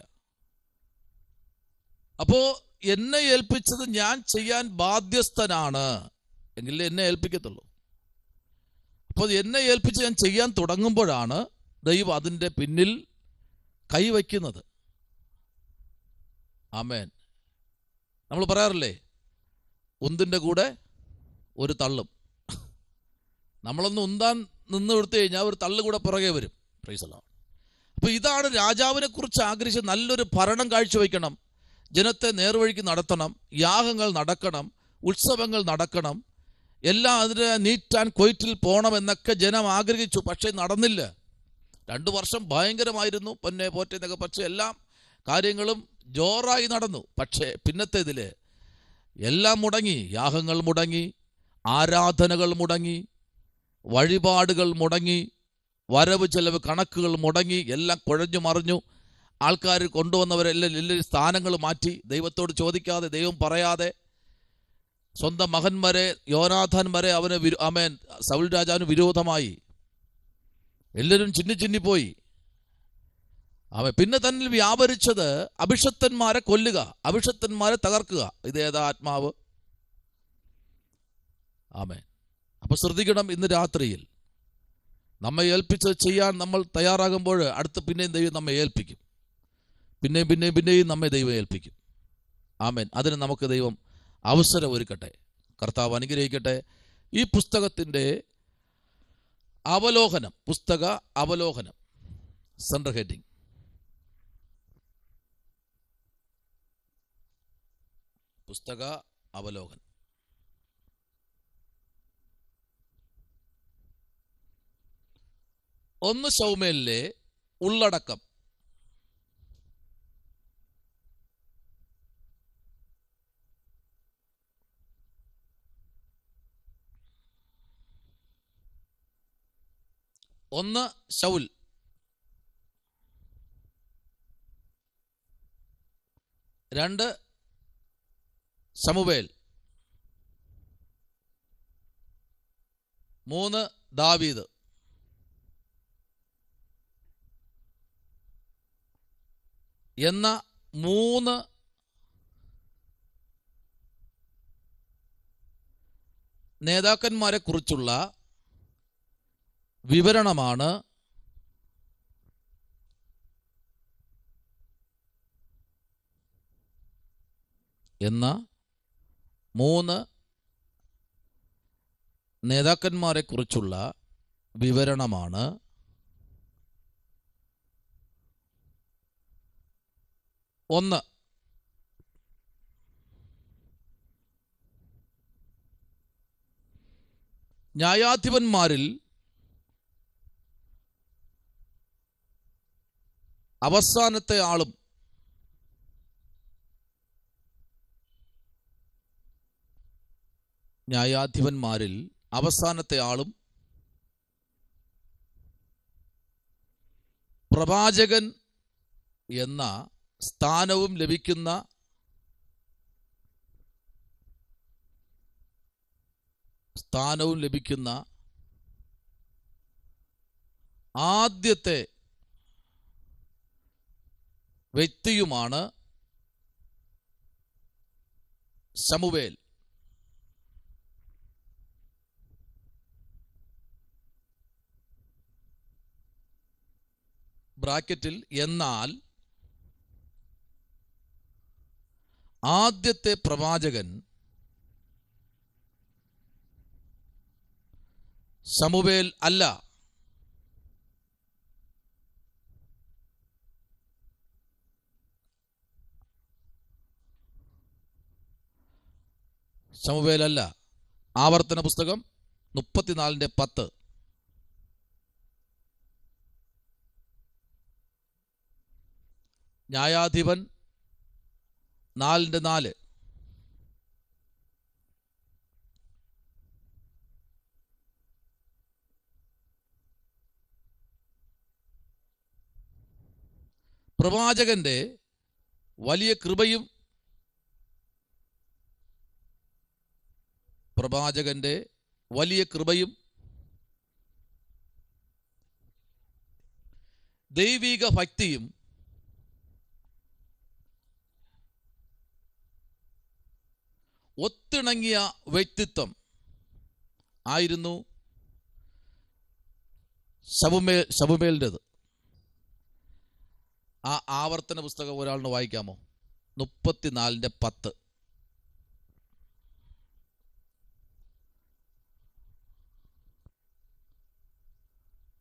അപ്പോൾ എന്നെ ഏൽപ്പിച്ചത് ഞാൻ ചെയ്യാൻ ബാധ്യസ്ഥനാണ് എങ്കിലേ എന്നെ ഏൽപ്പിക്കത്തുള്ളൂ. അപ്പോൾ എന്നെ ഏൽപ്പിച്ച് ഞാൻ ചെയ്യാൻ തുടങ്ങുമ്പോഴാണ് ദൈവം അതിൻ്റെ പിന്നിൽ കൈവയ്ക്കുന്നത്. ആമേൻ. നമ്മൾ പറയാറില്ലേ, ഉന്തിൻ്റെ കൂടെ ഒരു തള്ളും. നമ്മളൊന്ന് ഉന്താൻ നിന്ന് കൊടുത്തു കഴിഞ്ഞാൽ ഒരു തള്ളു കൂടെ പുറകെ വരും. Price the Lord. അപ്പോൾ ഇതാണ് രാജാവിനെ കുറിച്ച് ആഗ്രഹിച്ച് നല്ലൊരു ഭരണം കാഴ്ചവെക്കണം, ജനത്തെ നേർവഴിക്ക് നടത്തണം, യാഗങ്ങൾ നടക്കണം, ഉത്സവങ്ങൾ നടക്കണം, എല്ലാം അതിന് നീറ്റ് ആൻഡ് ക്വൈറ്റിൽ പോകണം എന്നൊക്കെ ജനം ആഗ്രഹിച്ചു. പക്ഷേ നടന്നില്ല. 2 വർഷം ഭയങ്കരമായിരുന്നു, പൊന്നെ പോറ്റെന്നൊക്കെ. പക്ഷേ എല്ലാം കാര്യങ്ങളും ജോറായി നടന്നു. പക്ഷേ പിന്നത്തേതിൽ എല്ലാം മുടങ്ങി. യാഗങ്ങൾ മുടങ്ങി, ആരാധനകൾ മുടങ്ങി, വഴിപാടുകൾ മുടങ്ങി, വരവ് ചെലവ് കണക്കുകൾ മുടങ്ങി, എല്ലാം കുഴഞ്ഞു മറിഞ്ഞു. ആൾക്കാർ കൊണ്ടുവന്നവരെല്ലാം സ്ഥാനങ്ങൾ മാറ്റി, ദൈവത്തോട് ചോദിക്കാതെ, ദൈവം പറയാതെ, സ്വന്തം മകൻ വരെ, യോനാഥാൻ വരെ അവന് സൗൽ രാജാവിന് വിരോധമായി. എല്ലാവരും ചിന്നിപ്പോയി. പിന്നെ തന്നിൽ വ്യാപരിച്ചത് അഭിഷക്തന്മാരെ കൊല്ലുക, അഭിഷക്തന്മാരെ തകർക്കുക. ഇതേതാ ആത്മാവ്? ആമേൻ. അപ്പോൾ ശ്രദ്ധിക്കണം, ഇന്ന് രാത്രിയിൽ നമ്മെ ഏൽപ്പിച്ചത് ചെയ്യാൻ നമ്മൾ തയ്യാറാകുമ്പോൾ അടുത്ത് പിന്നെയും ദൈവം നമ്മെ ഏൽപ്പിക്കും. പിന്നെയും നമ്മെ ദൈവം ഏൽപ്പിക്കും. ആമേൻ. അതിന് നമുക്ക് ദൈവം അവസരം ഒരുക്കട്ടെ. കർത്താവ് അനുഗ്രഹിക്കട്ടെ. ഈ പുസ്തകത്തിൻ്റെ അവലോകനം, സെൻട്രൽ ഹെഡിങ്, പുസ്തക അവലോകനം. ഒന്ന് ശമൂവേലിലെ ഉള്ളടക്കം. ഒന്ന് ശൗൽ, രണ്ട് ശമൂവേൽ, മൂന്ന് ദാവീദ്, എന്ന മൂന്ന് നേതാക്കന്മാരെ കുറിച്ചുള്ള വിവരണമാണ് ഒന്ന് ന്യായാധിപന്മാരിൽ അവസാനത്തെ ആളും പ്രവാചകൻ എന്ന സ്ഥാനവും ലഭിക്കുന്ന ആദ്യത്തെ വ്യക്തിയുമാണ് ശമൂവേൽ. ബ്രാക്കറ്റിൽ എന്നാൽ ആദ്യത്തെ പ്രവാചകൻ ശമൂവേൽ അല്ല. ആവർത്തന പുസ്തകം 34:10. ന്യായാധിപൻ 4:4. പ്രവാചകന്റെ വലിയ കൃപയും ദൈവിക ഭക്തിയും ഒത്തിണങ്ങിയ വ്യക്തിത്വം ആയിരുന്നു ശമൂവേലിൻ്റെത്. ആ ആവർത്തന പുസ്തകം ഒരാളിന് വായിക്കാമോ? 34:10.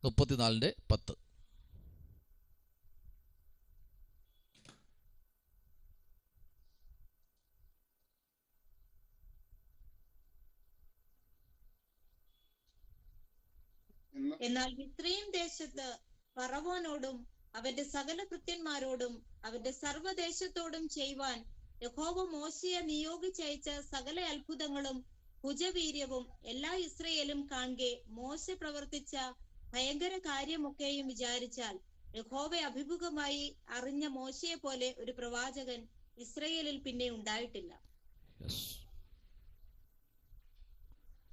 34:10. എന്നാൽ മിസ്രയീം ദേശത്ത് ഫറവോനോടും അവന്റെ സകല ഭൃത്യന്മാരോടും അവന്റെ സർവ്വദേശത്തോടും ചെയ്യുവാൻ യഹോവ മോശയെ നിയോഗിച്ചയച്ച സകല അത്ഭുതങ്ങളും ഭുജവീര്യവും എല്ലാ ഇസ്രയേലും കാണെ മോശ പ്രവർത്തിച്ച ഭയങ്കര കാര്യമൊക്കെയും വിചാരിച്ചാൽ യഹോവയെ അഭിമുഖമായി അറിഞ്ഞ മോശയെ പോലെ ഒരു പ്രവാചകൻ ഇസ്രയേലിൽ പിന്നെ ഉണ്ടായിട്ടില്ല.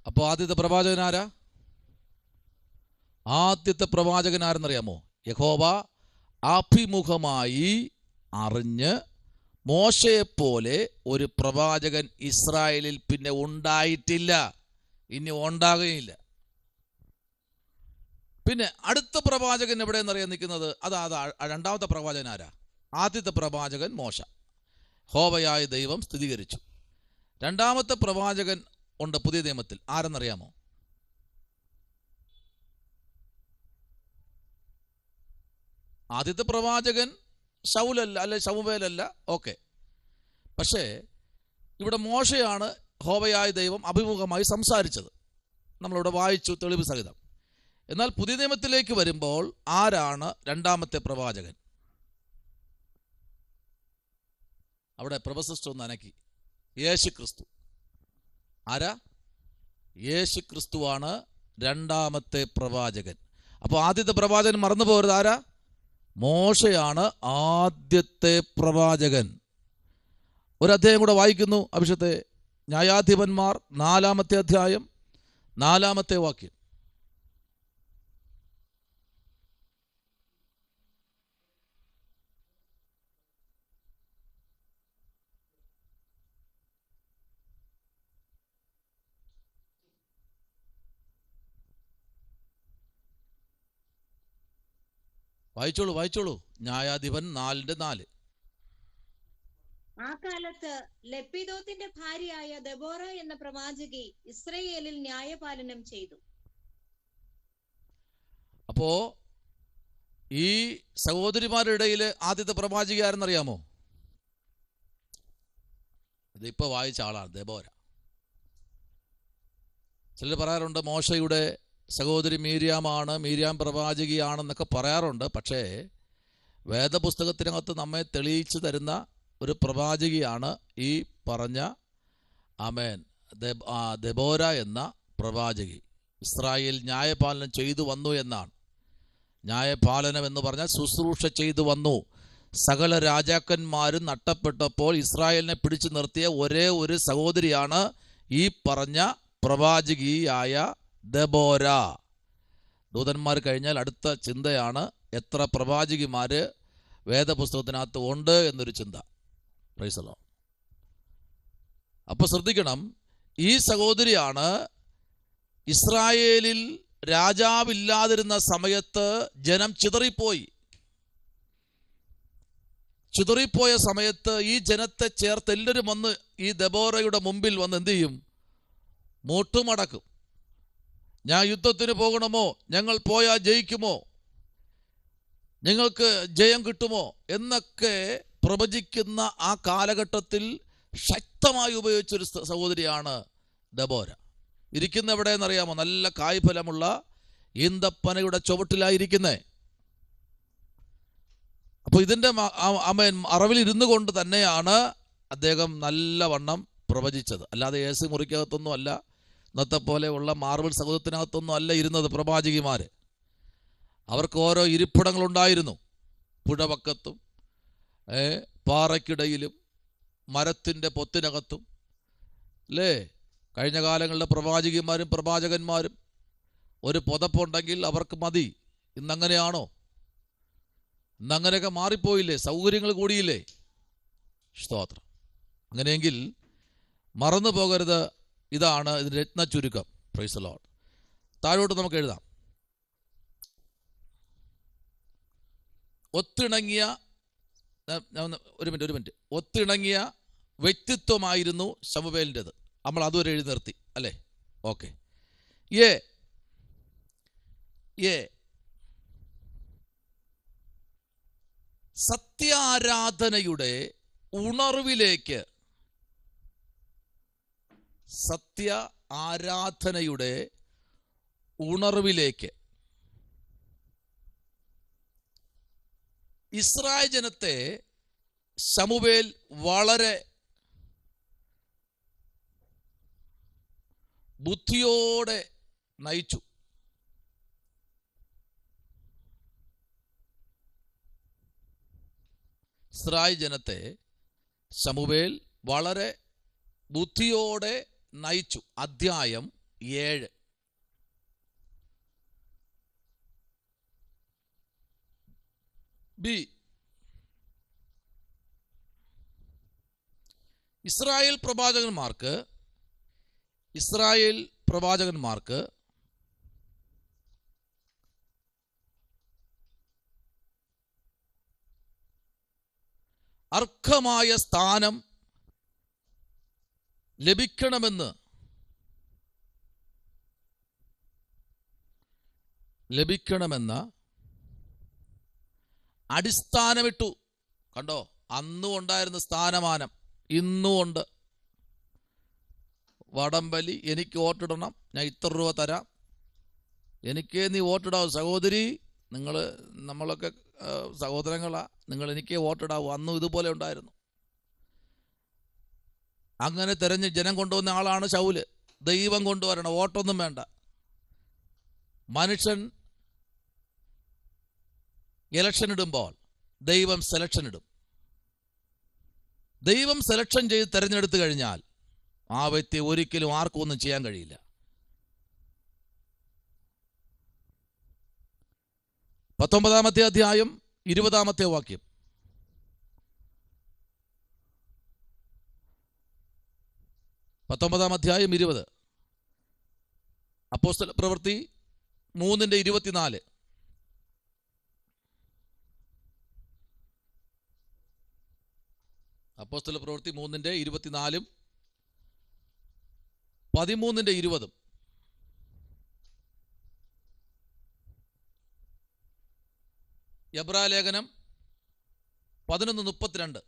അപ്പോ ആദ്യത്തെ പ്രവാചകൻ ആരെന്നറിയാമോ? യഹോവ അഭിമുഖമായി അറിഞ്ഞ് മോശയെപ്പോലെ ഒരു പ്രവാചകൻ ഇസ്രായേലിൽ പിന്നെ ഉണ്ടായിട്ടില്ല, ഇനി ഉണ്ടാകുകയില്ല. പിന്നെ അടുത്ത പ്രവാചകൻ എവിടെയെന്നറിയാൻ നിൽക്കുന്നത്? രണ്ടാമത്തെ പ്രവാചകൻ ആരാ? ആദ്യത്തെ പ്രവാചകൻ മോശ, യഹോവയായ ദൈവം സ്ഥിരീകരിച്ചു. രണ്ടാമത്തെ പ്രവാചകൻ ഉണ്ട് പുതിയ നിയമത്തിൽ. ആരെന്നറിയാമോ? ആദ്യത്തെ പ്രവാചകൻ ശൗലല്ല, അല്ലെ ശമൂവേലല്ല. ഓക്കെ, പക്ഷേ ഇവിടെ മോശയാണ് യഹോവയായ ദൈവം അഭിമുഖമായി സംസാരിച്ചത്. നമ്മളിവിടെ വായിച്ചു തെളിവ് സഹിതം. എന്നാൽ പുതിയ നിയമത്തിലേക്ക് വരുമ്പോൾ ആരാണ് രണ്ടാമത്തെ പ്രവാചകൻ? അവിടെ പ്രൊഫസർ ഒന്ന് അനക്കി. യേശു ക്രിസ്തു. ആരാ? യേശു ക്രിസ്തുവാണ് രണ്ടാമത്തെ പ്രവാചകൻ. അപ്പോൾ ആദ്യത്തെ പ്രവാചകൻ മറന്നു പോകരുത്. ആരാ? മോശയാണ് ആദ്യത്തെ പ്രവാചകൻ. ഒരു അധ്യായം കൂടെ വായിക്കുന്നു അഭിഷത്തെ. ന്യായാധിപന്മാർ 4-ാമത്തെ അധ്യായം 4-ാമത്തെ വാക്യം. വായിച്ചോളൂ. ന്യായാധിപൻ 4:4. ആ കാലത്ത് ലപ്പിദോത്തിന്റെ ഭാര്യയായ ദെബോറ എന്ന പ്രവാചകി ഇസ്രയേലിൽ ന്യായപാലനം ചെയ്തു. അപ്പോ ഈ സഹോദരിമാരുടെ ഇടയിൽ ആദ്യത്തെ പ്രവാചകി ആരെന്നറിയാമോ? ഇതിപ്പോ വായിച്ച ആളാണ് ദെബോര. ചിലർ പറയാറുണ്ട് മോശയുടെ സഹോദരി മീര്യാമാണ്, മീര്യാം പ്രവാചകിയാണെന്നൊക്കെ പറയാറുണ്ട്. പക്ഷേ വേദപുസ്തകത്തിനകത്ത് നമ്മെ തെളിയിച്ചു തരുന്ന ഒരു പ്രവാചകിയാണ് ഈ പറഞ്ഞ ദെബോര എന്ന പ്രവാചകി. ഇസ്രായേൽ ന്യായപാലനം ചെയ്തു വന്നു എന്നാണ്. ന്യായപാലനം എന്ന് പറഞ്ഞാൽ ശുശ്രൂഷ ചെയ്തു വന്നു. സകല രാജാക്കന്മാരും നഷ്ടപ്പെട്ടപ്പോൾ ഇസ്രായേലിനെ പിടിച്ചു നിർത്തിയ ഒരേ ഒരു സഹോദരിയാണ് ഈ പറഞ്ഞ പ്രവാചകിയായ ദെബോര. ദൂതന്മാർ കഴിഞ്ഞാൽ അടുത്ത ചിന്തയാണ് എത്ര പ്രവാചകിമാര് വേദപുസ്തകത്തിനകത്ത് ഉണ്ട് എന്നൊരു ചിന്ത. Price the Lord. അപ്പോൾ ശ്രദ്ധിക്കണം, ഈ സഹോദരിയാണ് ഇസ്രായേലിൽ രാജാവില്ലാതിരുന്ന സമയത്ത് ജനം ചിതറിപ്പോയ സമയത്ത് ഈ ജനത്തെ ചേർത്ത് എല്ലാവരും വന്ന് ഈ ദെബോരയുടെ മുമ്പിൽ വന്ന് എന്ത് ചെയ്യും? മുട്ടുമടക്കും. ഞാൻ യുദ്ധത്തിന് പോകണമോ? ഞങ്ങൾ പോയാൽ ജയിക്കുമോ? നിങ്ങൾക്ക് ജയം കിട്ടുമോ എന്നൊക്കെ പ്രവചിക്കുന്ന ആ കാലഘട്ടത്തിൽ ശക്തമായി ഉപയോഗിച്ചൊരു സഹോദരിയാണ് ദെബോര. ഇരിക്കുന്ന എവിടെയെന്നറിയാമോ? നല്ല കായ്ഫലമുള്ള ഈന്തപ്പനയുടെ ചുവട്ടിലായിരിക്കുന്നേ. അപ്പോൾ ഇതിൻ്റെ അറവിൽ ഇരുന്നു കൊണ്ട് തന്നെയാണ് അദ്ദേഹം നല്ലവണ്ണം പ്രവചിച്ചത്. അല്ലാതെ AC മുറിക്കകത്തൊന്നും അല്ല, ഇന്നത്തെ പോലെയുള്ള മാർബിൾ സൗധത്തിനകത്തൊന്നും അല്ല ഇരുന്നത് പ്രവാചകിമാർ. അവർക്ക് ഓരോ ഇരിപ്പിടങ്ങളുണ്ടായിരുന്നു. പുഴവക്കത്തും പാറയ്ക്കിടയിലും മരത്തിൻ്റെ പൊത്തിനകത്തും അല്ലേ? കഴിഞ്ഞ കാലങ്ങളിലെ പ്രവാചകിമാരും പ്രവാചകന്മാരും ഒരു പുതപ്പുണ്ടെങ്കിൽ അവർക്ക് മതി. ഇന്നങ്ങനെയാണോ? ഇന്നങ്ങനെയൊക്കെ മാറിപ്പോയില്ലേ? സൗകര്യങ്ങൾ കൂടിയില്ലേ? സ്തോത്രം. അങ്ങനെയെങ്കിൽ മറന്നു പോകരുത്. ഇതാണ് ഇതിൻ്റെ രത്ന ചുരുക്കം. Price the Lord. താഴോട്ട് നമുക്ക് എഴുതാം. ഒരു മിനിറ്റ്. ഒത്തിണങ്ങിയ വ്യക്തിത്വമായിരുന്നു ശമൂവേലിൻ്റെത്. നമ്മൾ അതുവരെ എഴുതി നിർത്തി അല്ലേ? ഓക്കെ. സത്യാരാധനയുടെ ഉണർവിലേക്ക്, ഇസ്രായേൽ ജനത്തെ ശമൂവേൽ വളരെ ബുദ്ധിയോടെ നയിച്ചു. ഇസ്രായേൽ ജനത്തെ ശമൂവേൽ വളരെ ബുദ്ധിയോടെ നയിച്ചു. അധ്യായം 7. ബി. ഇസ്രായേൽ പ്രവാചകന്മാർക്ക് അർഹമായ സ്ഥാനം ലഭിക്കണമെന്ന് അടിസ്ഥാനമിട്ടു. കണ്ടോ? അന്നും ഉണ്ടായിരുന്ന സ്ഥാനമാനം ഇന്നും ഉണ്ട്. വടംവലി, എനിക്ക് വോട്ടിടണം, ഞാൻ ഇത്ര രൂപ തരാം, എനിക്ക് നീ വോട്ടിടാവൂ സഹോദരി, നമ്മളൊക്കെ സഹോദരങ്ങളാ, നിങ്ങൾ എനിക്ക് വോട്ടിടാവൂ. അന്നും ഇതുപോലെ ഉണ്ടായിരുന്നു. അങ്ങനെ തിരഞ്ഞ് ജനം കൊണ്ടുവന്ന ആളാണ് ശൗല്. ദൈവം കൊണ്ടുവരണം, വോട്ടൊന്നും വേണ്ട. മനുഷ്യൻ ഇലക്ഷൻ ഇടുമ്പോൾ ദൈവം സെലക്ഷൻ ഇടും. ദൈവം സെലക്ഷൻ ചെയ്ത് തിരഞ്ഞെടുത്തു കഴിഞ്ഞാൽ ആ വ്യക്തി ഒരിക്കലും ആർക്കും ഒന്നും ചെയ്യാൻ കഴിയില്ല. 19-ാമത്തെ അധ്യായം 20-ാമത്തെ വാക്യം. അധ്യായം 20. അപ്പോസ്തല പ്രവൃത്തി 3:24. അപ്പോസ്തല പ്രവൃത്തി 3:24, 13:20. എബ്രായലേഖനം 11:32.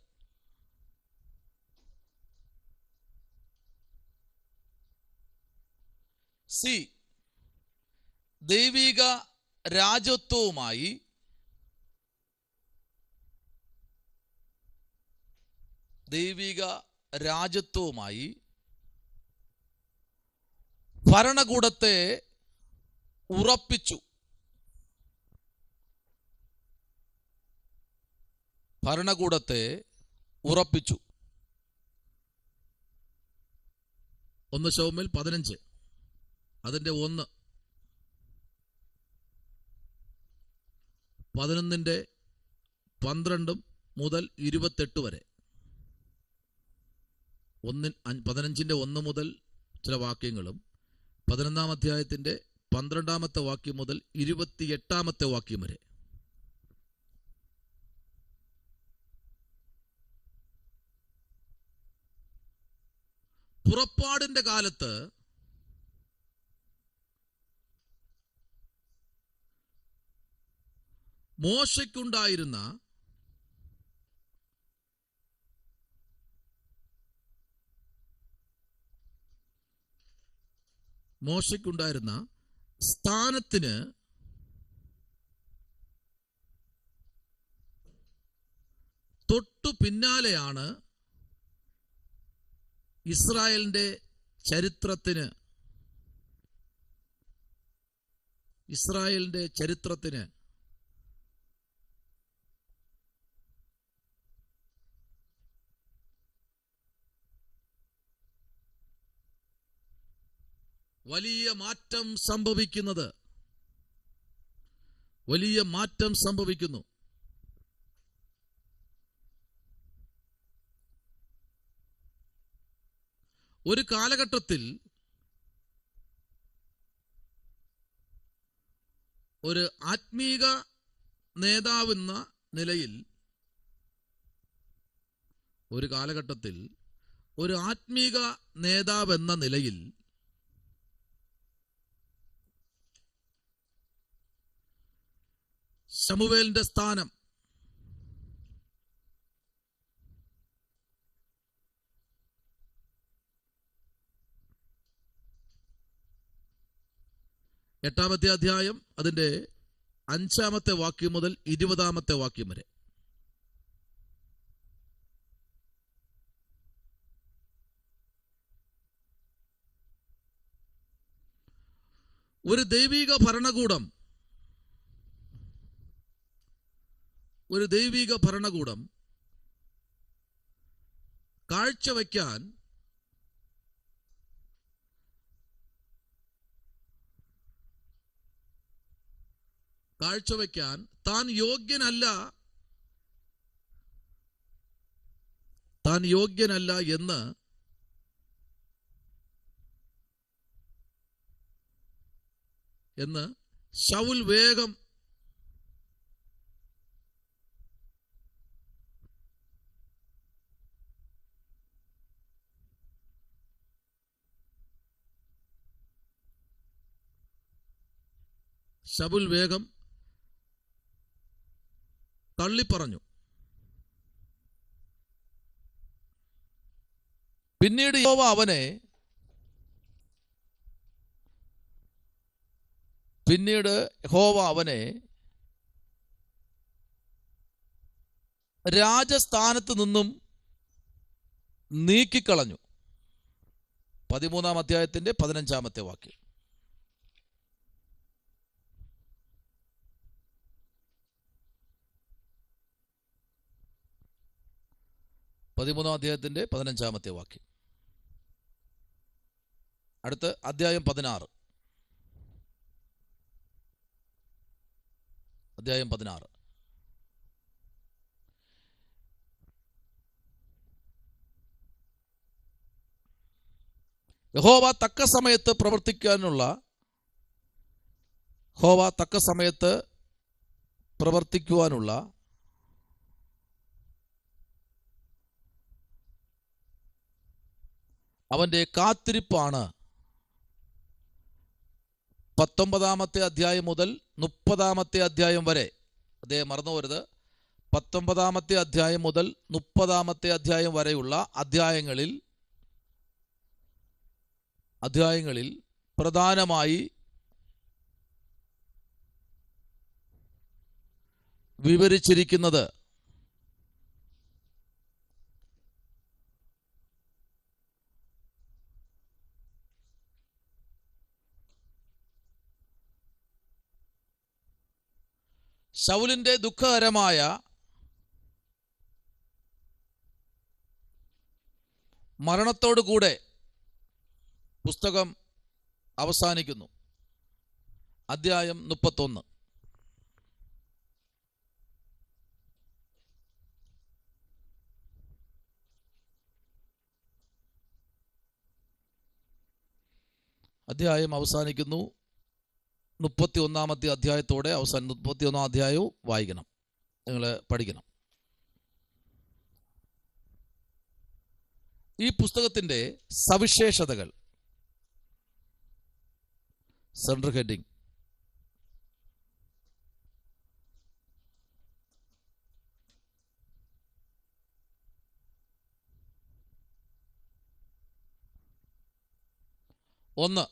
ദൈവിക രാജത്വവുമായി ഭരണകൂടത്തെ ഉറപ്പിച്ചു. ഭരണകൂടത്തെ ഉറപ്പിച്ചു. 1 ശമൂവേൽ 15 അതിന്റെ 1, 11:12 മുതൽ 28 വരെ. 15-ന്റെ 1 മുതൽ ചില വാക്യങ്ങളും 11-ാം അധ്യായത്തിന്റെ 12-ാമത്തെ വാക്യം മുതൽ 28-ാമത്തെ വാക്യം വരെ. പുറപ്പാടിന്റെ കാലത്ത് മോശയ്ക്കുണ്ടായിരുന്ന സ്ഥാനത്തിന് തൊട്ടു പിന്നാലെയാണ് ഇസ്രായേലിന്റെ ചരിത്രത്തിന് വലിയ മാറ്റം സംഭവിക്കുന്നു. ഒരു കാലഘട്ടത്തിൽ ഒരു ആത്മീക നേതാവെന്ന നിലയിൽ ശമൂവേലിന്റെ സ്ഥാനം എട്ടാമത്തെ അധ്യായം അതിന്റെ 5-ാമത്തെ വാക്യം മുതൽ 20-ാമത്തെ വാക്യം വരെ. ഒരു ദൈവിക ഭരണകൂടം കാഴ്ചവെക്കാൻ താൻ യോഗ്യനല്ല എന്ന് ശൗൽ വേഗം തള്ളിപ്പറഞ്ഞു. പിന്നീട് യഹോവ അവനെ പിന്നീട് യഹോവ അവനെ രാജസ്ഥാനത്ത് നിന്നും നീക്കിക്കളഞ്ഞു. 13-ാം അധ്യായത്തിന്റെ 15-ാമത്തെ വാക്യം. അധ്യായത്തിന്റെ 15-ാമത്തെ വാക്യം. അടുത്ത് അധ്യായം 16. അധ്യായം 16. യഹോവ തക്ക സമയത്ത് പ്രവർത്തിക്കുവാനുള്ള അവന്റെ കാത്തിരിപ്പാണ് 19-ാമത്തെ അധ്യായം മുതൽ 30-ാമത്തെ അധ്യായം വരെ. അതേ മറന്നുപോരുത്, 19-ാമത്തെ അധ്യായം മുതൽ 30-ാമത്തെ അധ്യായം വരെയുള്ള അധ്യായങ്ങളിൽ പ്രധാനമായി വിവരിച്ചിരിക്കുന്നത് ശൗലിന്റെ ദുഃഖകരമായ മരണത്തോടുകൂടെ പുസ്തകം അവസാനിക്കുന്നു. അധ്യായം 31. അധ്യായം അവസാനിക്കുന്നു. 31-ാമത്തെ അധ്യായത്തോടെ 31-ാം അധ്യായവും വായിക്കണം, നിങ്ങൾ പഠിക്കണം. ഈ പുസ്തകത്തിന്റെ സവിശേഷതകൾ. സെൻട്രൽ ഹെഡിങ്: ഒന്ന്,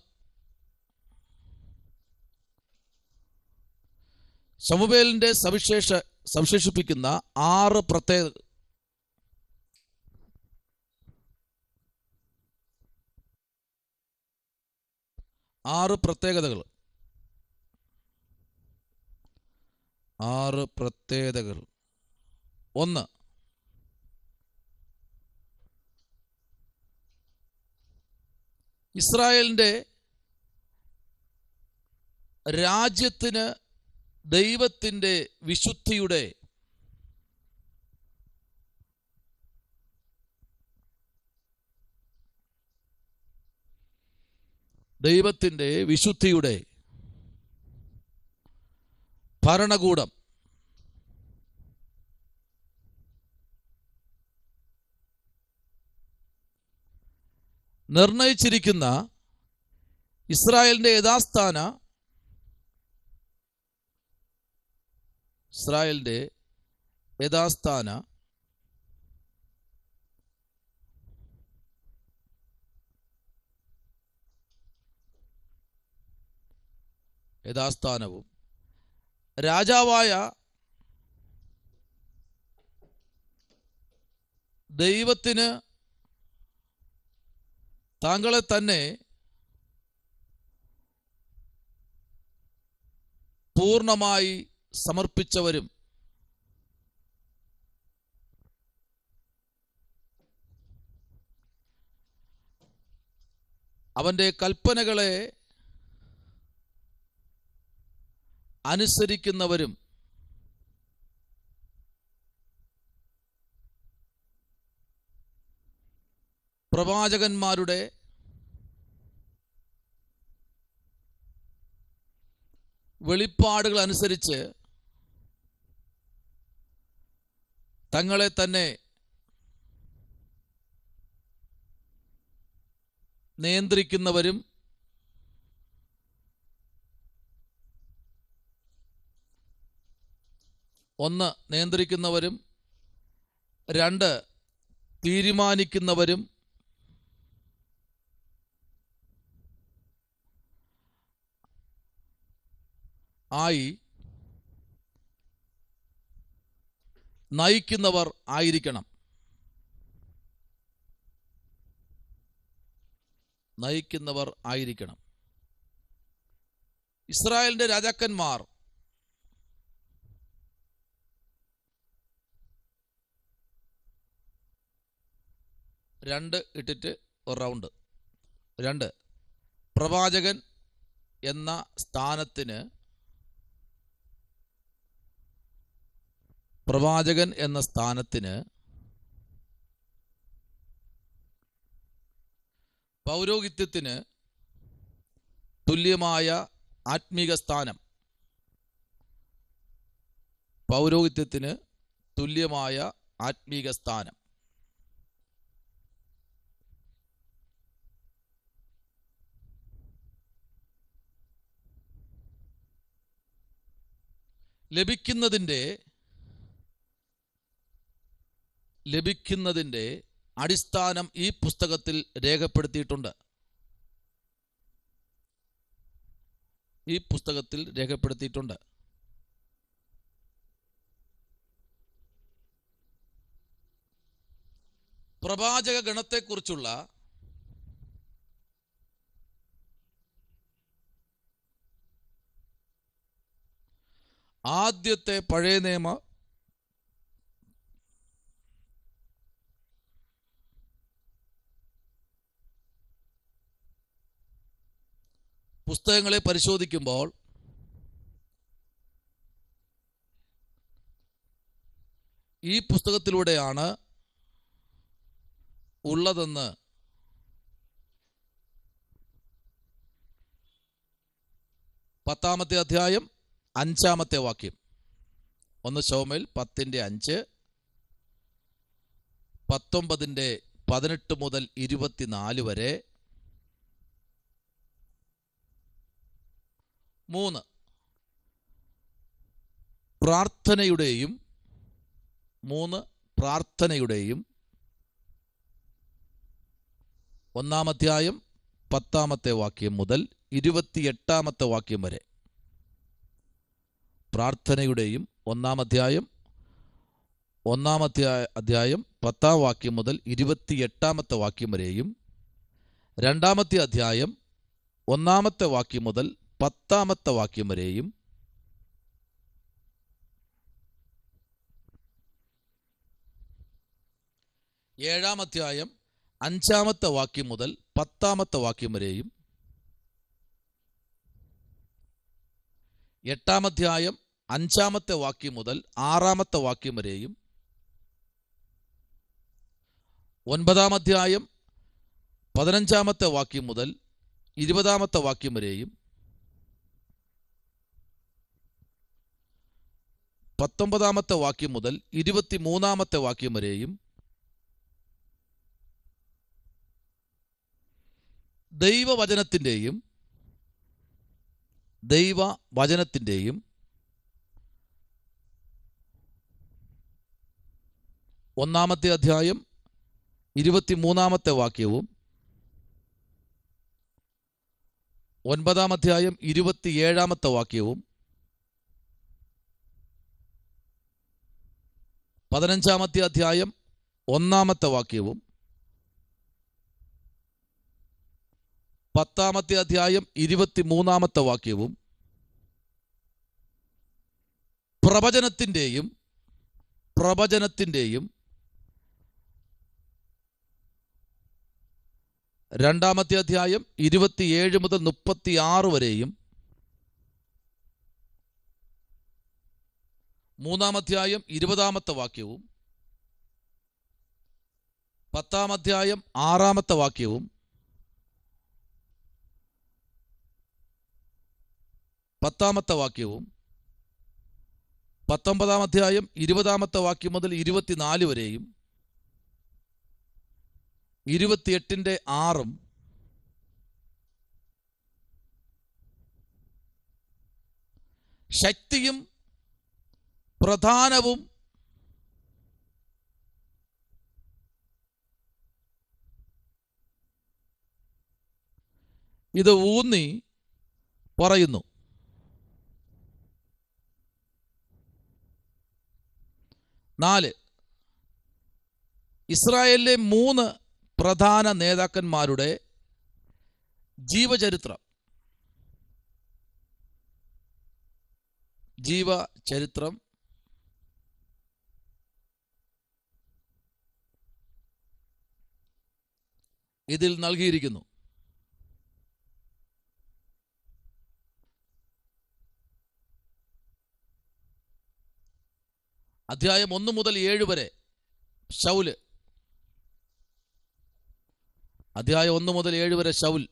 ശമൂവേലിന്റെ സവിശേഷിപ്പിക്കുന്ന 6 പ്രത്യേകതകൾ. 6 പ്രത്യേകതകൾ. 1, ഇസ്രായേലിന്റെ രാജ്യത്തിന് ദൈവത്തിൻ്റെ വിശുദ്ധിയുടെ ഭരണകൂടം നിർണയിച്ചിരിക്കുന്ന ഇസ്രായേലിന്റെ യഥാസ്ഥാനവും രാജാവായ ദൈവത്തിന് താങ്കളെ തന്നെ പൂർണ്ണമായി സമർപ്പിച്ചവരും അവന്റെ കൽപ്പനകളെ അനുസരിക്കുന്നവരും പ്രവാചകന്മാരുടെ വെളിപ്പാടുകൾ അനുസരിച്ച് തങ്ങളെ തന്നെ നിയന്ത്രിക്കുന്നവരും ഒന്ന് നിയന്ത്രിക്കുന്നവരും 2 തീരുമാനിക്കുന്നവരും 3 ആയി നയിക്കുന്നവർ ആയിരിക്കണം. നയിക്കുന്നവർ ആയിരിക്കണം. ഇസ്രായേലിന്റെ രാജാക്കന്മാർ രണ്ട് ഇട്ടിട്ട് ഒരു റൗണ്ട്. 2, പ്രവാചകൻ എന്ന സ്ഥാനത്തിന് പൗരോഹിത്യത്തിന് തുല്യമായ ആത്മീക സ്ഥാനം. പൗരോഹിത്യത്തിന് തുല്യമായ ആത്മീക സ്ഥാനം. ലഭിക്കുന്നതിൻ്റെ അടിസ്ഥാനം ഈ പുസ്തകത്തിൽ രേഖപ്പെടുത്തിയിട്ടുണ്ട്. പ്രവാചക ഗണത്തെക്കുറിച്ചുള്ള ആദ്യത്തെ പഴയ നിയമ പുസ്തകങ്ങളെ പരിശോധിക്കുമ്പോൾ ഈ പുസ്തകത്തിലൂടെയാണ് ഉള്ളതെന്ന് പത്താമത്തെ അധ്യായം 5-ാമത്തെ വാക്യം. 1 ശമൂവേൽ 10:5, 19:18 മുതൽ 24 വരെ. 3, പ്രാർത്ഥനയുടെയും 1-ാം അധ്യായം 10-ാമത്തെ വാക്യം മുതൽ 28-ാമത്തെ വാക്യം വരെ. പ്രാർത്ഥനയുടെയും 1-ാം അധ്യായം 10-ാം വാക്യം മുതൽ 28-ാമത്തെ വാക്യം വരെയും 2-ാമത്തെ അധ്യായം 1-ാമത്തെ വാക്യം മുതൽ 10-ാമത്തെ വാക്യം വരെയും 7-ാം അധ്യായം 5-ാമത്തെ വാക്യം മുതൽ 10-ാമത്തെ വാക്യം വരെയും 8-ാം അധ്യായം 5-ാമത്തെ വാക്യം മുതൽ 6-ാമത്തെ വാക്യം വരെയും 9-ാം അധ്യായം 15-ാമത്തെ വാക്യം മുതൽ 20-ാമത്തെ വാക്യം വരെയും 19-ാമത്തെ വാക്യം മുതൽ 23-ാമത്തെ വാക്യം വരെയും ദൈവവചനത്തിൻ്റെയും 1-ാമത്തെ അധ്യായം 23-ാമത്തെ വാക്യവും 9-ാം അധ്യായം 27-ാമത്തെ വാക്യവും 15-ാമത്തെ അധ്യായം 1-ാമത്തെ വാക്യവും 10-ാമത്തെ അധ്യായം 23-ാമത്തെ വാക്യവും പ്രവചനത്തിൻ്റെയും 2-ാമത്തെ അധ്യായം 27 മുതൽ 36 വരെയും 3-ാം അധ്യായം 20-ാമത്തെ വാക്യവും 10-ാം അധ്യായം 6-ാമത്തെ വാക്യവും 10-ാമത്തെ വാക്യവും 19-ാം അധ്യായം 20-ാമത്തെ വാക്യം മുതൽ 24 വരെയും 28-ന്റെ 6-ഉം ശക്തിയും പ്രധാനവും ഇത് ഊന്നി പറയുന്നു. 4, ഇസ്രായേലിലെ 3 പ്രധാന നേതാക്കന്മാരുടെ ജീവചരിത്രം. ഇതിൽ നൽകിയിരിക്കുന്നു. അധ്യായം 1 മുതൽ 7 വരെ ശൗല്. അധ്യായം 1 മുതൽ 7 വരെ ശൗൽ.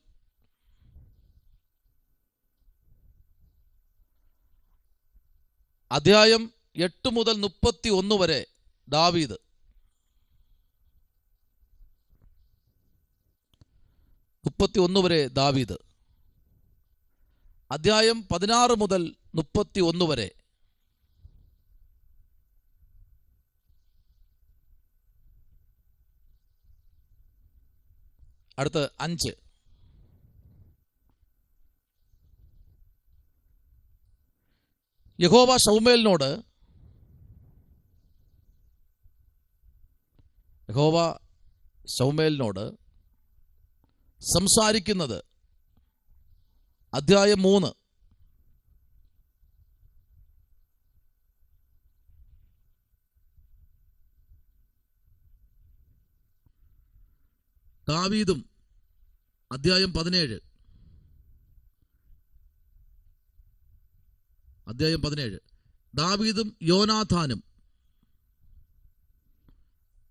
അധ്യായം 8 മുതൽ 31 വരെ ദാവീദ്. അധ്യായം 16 മുതൽ 31 വരെ അടുത്ത് 5. യഹോവ ശൗമേലിനോട് സംസാരിക്കുന്നത്. അധ്യായം 3. ദാവീദും. അധ്യായം 17. ദാവീദും യോനാഥാനും.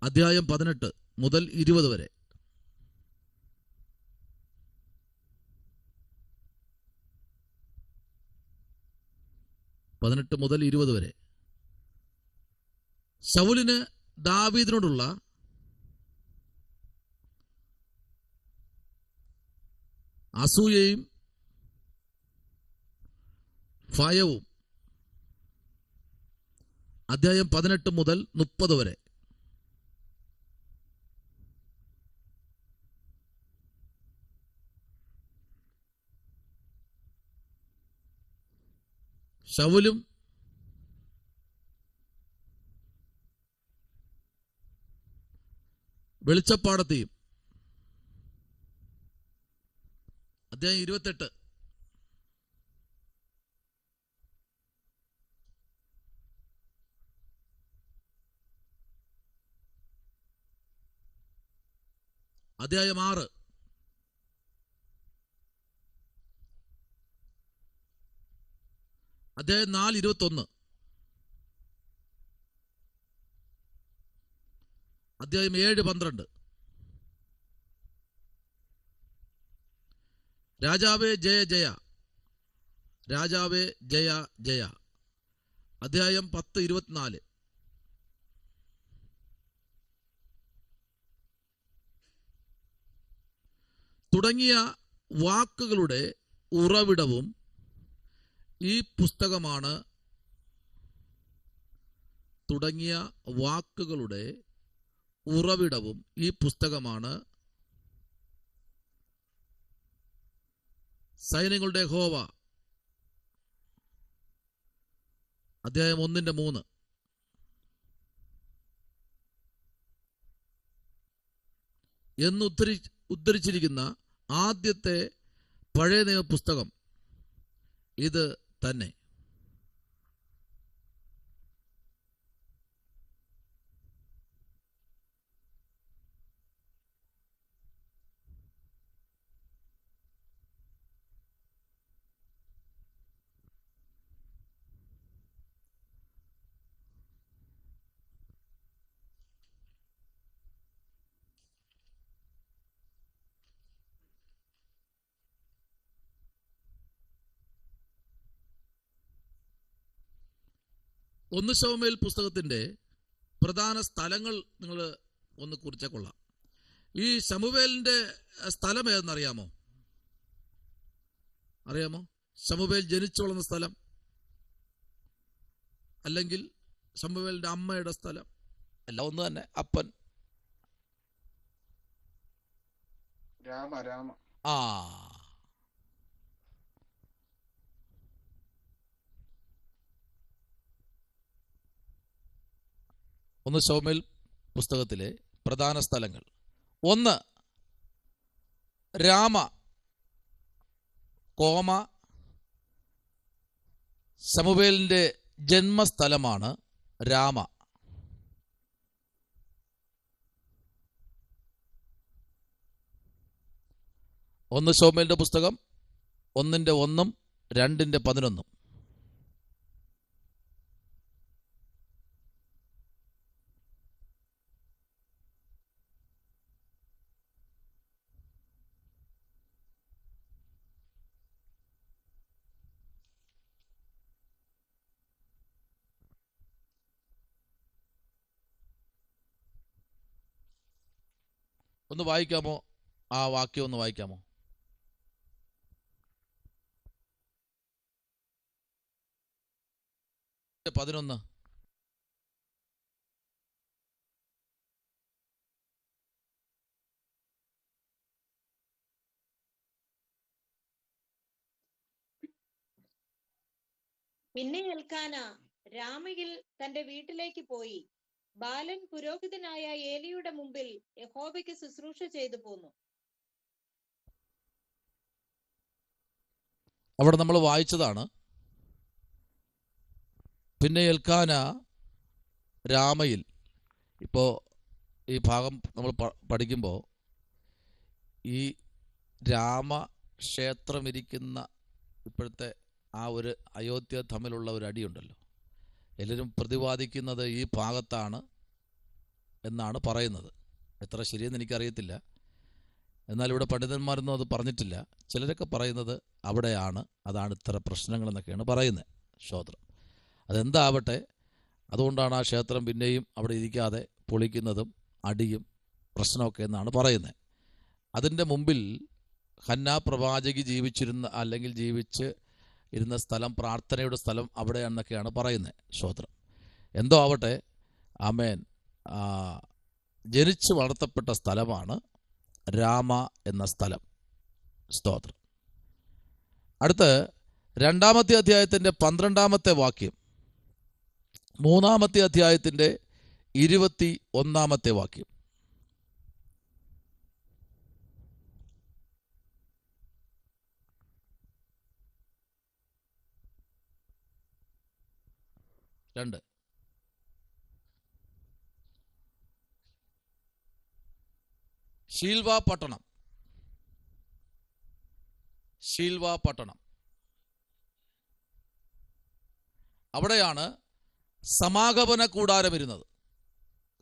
അധ്യായം 18 മുതൽ 20 വരെ. ശൗലിന് ദാവീദിനോടുള്ള അസൂയയും ഭയവും. അധ്യായം 18 മുതൽ 30 വരെ. ശൗലും വെളിച്ചപ്പാടത്തെയും. അധ്യായം 28. അധ്യായം 6. അധ്യായം 4, 21. അധ്യായം 7, 12. രാജാവേ ജയ ജയ, രാജാവേ ജയ ജയ. അധ്യായം 10, 24. തുടങ്ങിയ വാക്കുകളുടെ ഉറവിടവും ഈ പുസ്തകമാണ്. സൈന്യങ്ങളുടെ യഹോവ. അധ്യായം 1:3. എന്ന് ഉദ്ധരിച്ചിരിക്കുന്ന ആദ്യത്തെ പഴയ നിയമ പുസ്തകം ഇത് തന്നെ. ഒന്ന് ശമൂവേൽ പുസ്തകത്തിന്റെ പ്രധാന സ്ഥലങ്ങൾ നിങ്ങൾ ഒന്ന് കുറിച്ചാൽ കൊള്ളാം. ഈ ശമൂവേലിന്റെ സ്ഥലം ഏതെന്നറിയാമോ? ശമൂവേൽ ജനിച്ചു വളർന്ന സ്ഥലം, അല്ലെങ്കിൽ ശമൂവേലിന്റെ അമ്മയുടെ സ്ഥലം എല്ലാം ഒന്ന് തന്നെ. അപ്പൻ രാമ. ആ ഒന്ന് ശമൂവേൽ പുസ്തകത്തിലെ പ്രധാന സ്ഥലങ്ങൾ. ഒന്ന്, രാമ കോമ ശമൂവേലിൻ്റെ ജന്മസ്ഥലമാണ് രാമ. ഒന്ന് ശമൂവേലിൻ്റെ പുസ്തകം 1:1, 2:11. ഒന്ന് വായിക്കാമോ? ആ വാക്യം ഒന്ന് വായിക്കാമോ? പതിനൊന്ന്. പിന്നെ എൽക്കാന രാമയിൽ തന്റെ വീട്ടിലേക്ക് പോയി ബാലൻ പുരോഹിതനായ ഏലിയുടെ മുമ്പിൽ യഹോവയ്ക്ക് ശുശ്രൂഷ ചെയ്തു പോന്നു. അവിടെ നമ്മൾ വായിച്ചതാണ്. പിന്നെ എൽക്കാന രാമയിൽ. ഇപ്പോൾ ഈ ഭാഗം നമ്മൾ പഠിക്കുമ്പോൾ ഈ രാമക്ഷേത്രം ഇരിക്കുന്ന ഇപ്പോഴത്തെ ആ ഒരു അയോധ്യ തമ്മിലുള്ള ഒരു അടിയുണ്ടല്ലോ, എല്ലാവരും പ്രതിപാദിക്കുന്നത് ഈ ഭാഗത്താണ് എന്നാണ് പറയുന്നത്. എത്ര ശരിയെന്ന് എനിക്കറിയത്തില്ല, എന്നാൽ ഇവിടെ പണ്ഡിതന്മാരൊന്നും അത് പറഞ്ഞിട്ടില്ല. ചിലരൊക്കെ പറയുന്നത് അവിടെയാണ്, അതാണ് ഇത്ര പ്രശ്നങ്ങളെന്നൊക്കെയാണ് പറയുന്നത്. ക്ഷേത്രം അതെന്താവട്ടെ, അതുകൊണ്ടാണ് ആ ക്ഷേത്രം പിന്നെയും അവിടെ ഇരിക്കാതെ പൊളിക്കുന്നതും അടിയും പ്രശ്നമൊക്കെ എന്നാണ് പറയുന്നത്. അതിൻ്റെ മുമ്പിൽ ഹന്നാ പ്രവാചകി ജീവിച്ചിരുന്ന അല്ലെങ്കിൽ ജീവിച്ച് ഇരുന്ന സ്ഥലം, പ്രാർത്ഥനയുടെ സ്ഥലം അവിടെയാണെന്നൊക്കെയാണ് പറയുന്നത്. ക്ഷേത്രം എന്തോ ആവട്ടെ, ആമേൻ, ജനിച്ച് വളർത്തപ്പെട്ട സ്ഥലമാണ് രാമ എന്ന സ്ഥലം. സ്തോത്രം. അടുത്ത് 2-ാമത്തെ അധ്യായത്തിൻ്റെ 12-ാമത്തെ വാക്യം, 3-ാമത്തെ അധ്യായത്തിൻ്റെ 21-ാമത്തെ വാക്യം. രണ്ട്. ഷീൽവ പട്ടണം അവിടെയാണ് സമാഗമന കൂടാരം ഇരുന്നത്.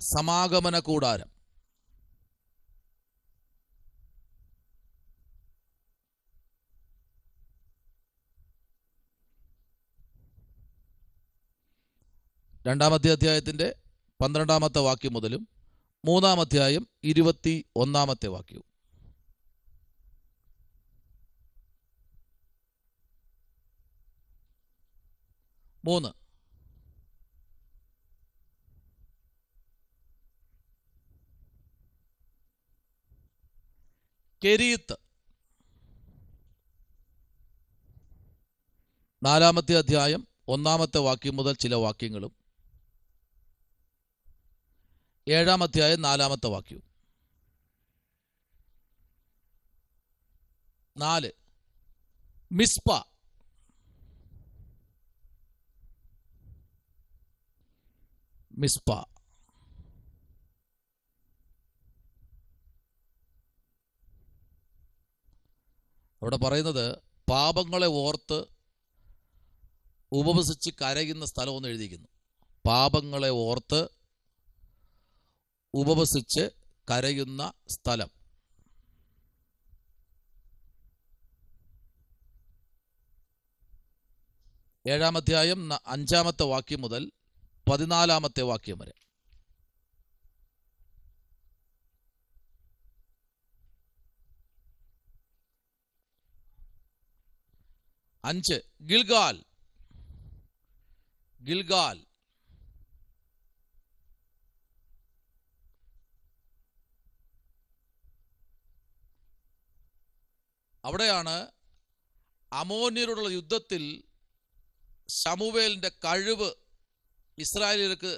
സമാഗമന കൂടാരം. രണ്ടാമത്തെ അധ്യായത്തിൻ്റെ 12-ാമത്തെ വാക്യം മുതലും 3-ാം അധ്യായം 21-ാമത്തെ വാക്യവും. മൂന്ന്, കെരീത്ത്. 4-ാമത്തെ അധ്യായം 1-ാമത്തെ വാക്യം മുതൽ ചില വാക്യങ്ങളും 7-ാം അധ്യായം 4-ാമത്തെ വാക്യവും. 4, മിസ്പ. അവിടെ പറയുന്നത് പാപങ്ങളെ ഓർത്ത് ഉപവസിച്ച് കരയുന്ന സ്ഥലമെന്ന് എഴുതിയിരിക്കുന്നു. പാപങ്ങളെ ഓർത്ത് ഉപവസിച്ച് കരയുന്ന സ്ഥലം. ഏഴാം അധ്യായം 5-ാമത്തെ വാക്യം മുതൽ 14-ാമത്തെ വാക്യം വരെ. 5, ഗിൽഗാൽ. അവിടെയാണ് അമോന്യരോടുള്ള യുദ്ധത്തിൽ ശമൂവേലിൻ്റെ കഴിവ് ഇസ്രായേലിയർക്ക്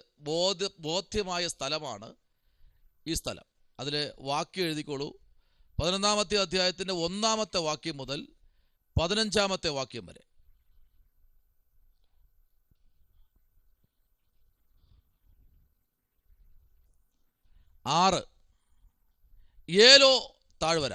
ബോധ്യമായ സ്ഥലമാണ് ഈ സ്ഥലം. അതിൽ വാക്യം എഴുതിക്കോളൂ. 11-ാമത്തെ അധ്യായത്തിൻ്റെ 1-ാമത്തെ വാക്യം മുതൽ 15-ാമത്തെ വാക്യം വരെ. ഏലോ താഴ്വര.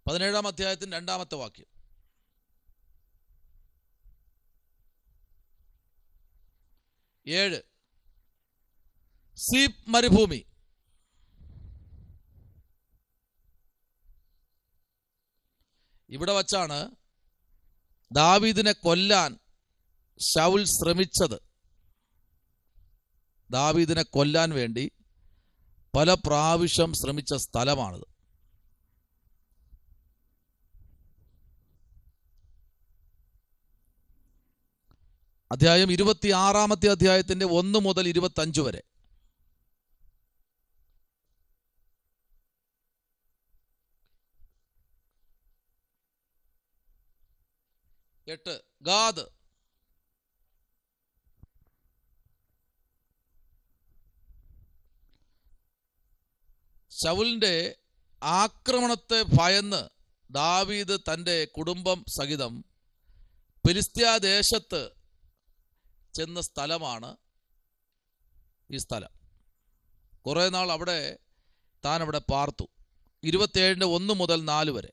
പതിനേഴാം അധ്യായത്തിന് 2-ാമത്തെ വാക്യം. 7 സീപ്പ് മരുഭൂമി. ഇവിടെ വച്ചാണ് ദാവീദിനെ കൊല്ലാൻ ശൗൽ ശ്രമിച്ചത്. ദാവീദിനെ കൊല്ലാൻ വേണ്ടി പല പ്രാവശ്യം ശ്രമിച്ച സ്ഥലമാണിത്. അധ്യായം 26-ാമത്തെ അധ്യായത്തിൻ്റെ 1 മുതൽ 25 വരെ. 8 ഗാദ്. ശൗലിന്റെ ആക്രമണത്തെ ഭയന്ന് ദാവീദ് തൻ്റെ കുടുംബം സഹിതം ഫിലിസ്ത്യ ദേശത്ത് ചെന്ന സ്ഥലമാണ് ഈ സ്ഥലം. കുറേ നാൾ താൻ അവിടെ പാർത്തു. 27-ന്റെ 1 മുതൽ 4 വരെ.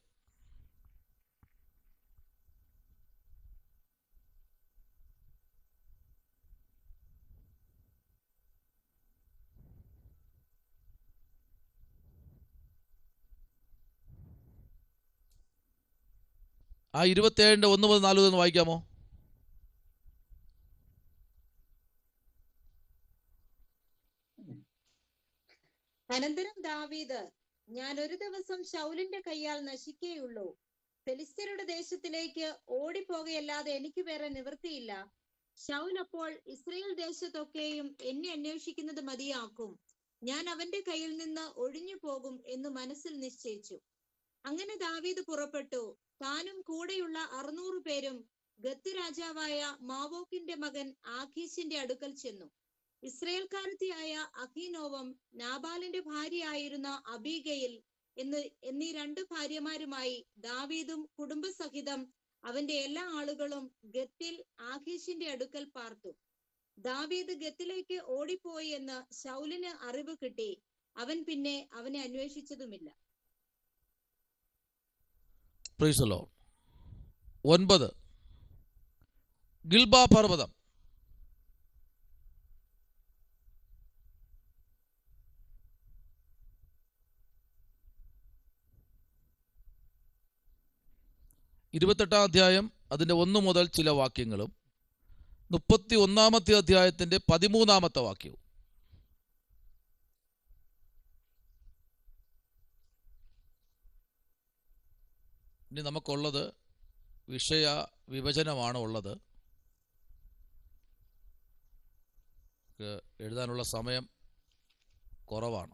ആ 27-ന്റെ 1 മുതൽ 4 ഒന്ന് വായിക്കാമോ? അനന്തരം ദാവീദ്, ഞാൻ ഒരു ദിവസം ശൗലിന്റെ കയ്യാൽ നശിക്കേയുള്ളൂ. ഫെലിസ്ത്യരുടെ ദേശത്തിലേക്ക് ഓടിപ്പോകയല്ലാതെ എനിക്ക് വേറെ നിവൃത്തിയില്ല. ശൗൽ അപ്പോൾ ഇസ്രയേൽ ദേശത്തൊക്കെയും എന്നെ അന്വേഷിക്കുന്നത് മതിയാക്കും. ഞാൻ അവന്റെ കയ്യിൽ നിന്ന് ഒഴിഞ്ഞു പോകും എന്ന് മനസ്സിൽ നിശ്ചയിച്ചു. അങ്ങനെ ദാവീദ് പുറപ്പെട്ടു. താനും കൂടെയുള്ള 600 പേരും ഗത്ത് രാജാവായ മാവോക്കിന്റെ മകൻ ആഖീശിന്റെ അടുക്കൽ ചെന്നു. ഇസ്രയേൽക്കാരത്തിയായ അഹീനോവം, നാബാലിന്റെ ഭാര്യയായിരുന്ന അബീഗയിൽ എന്നീ 2 ഭാര്യമാരുമായി ദാവീദും കുടുംബസഹിതം അവന്റെ എല്ലാ ആളുകളും ഗത്തിൽ ആഖീശിന്റെ അടുക്കൽ പാർത്തു. ദാവീദ് ഗത്തിലേക്ക് ഓടിപ്പോയി എന്ന് ശൗലിന് അറിവ് കിട്ടി. അവൻ പിന്നെ അവനെ അന്വേഷിച്ചതുമില്ല. 9 ഗിൽബ പർവ്വതം. ഇരുപത്തെട്ടാം അധ്യായം അതിൻ്റെ 1 മുതൽ ചില വാക്യങ്ങളും 31-ാമത്തെ അധ്യായത്തിൻ്റെ 13-ാമത്തെ വാക്യവും. ഇനി നമുക്കുള്ളത് വിഷയ വിഭജനമാണ് ഉള്ളത്. എഴുതാനുള്ള സമയം കുറവാണ്.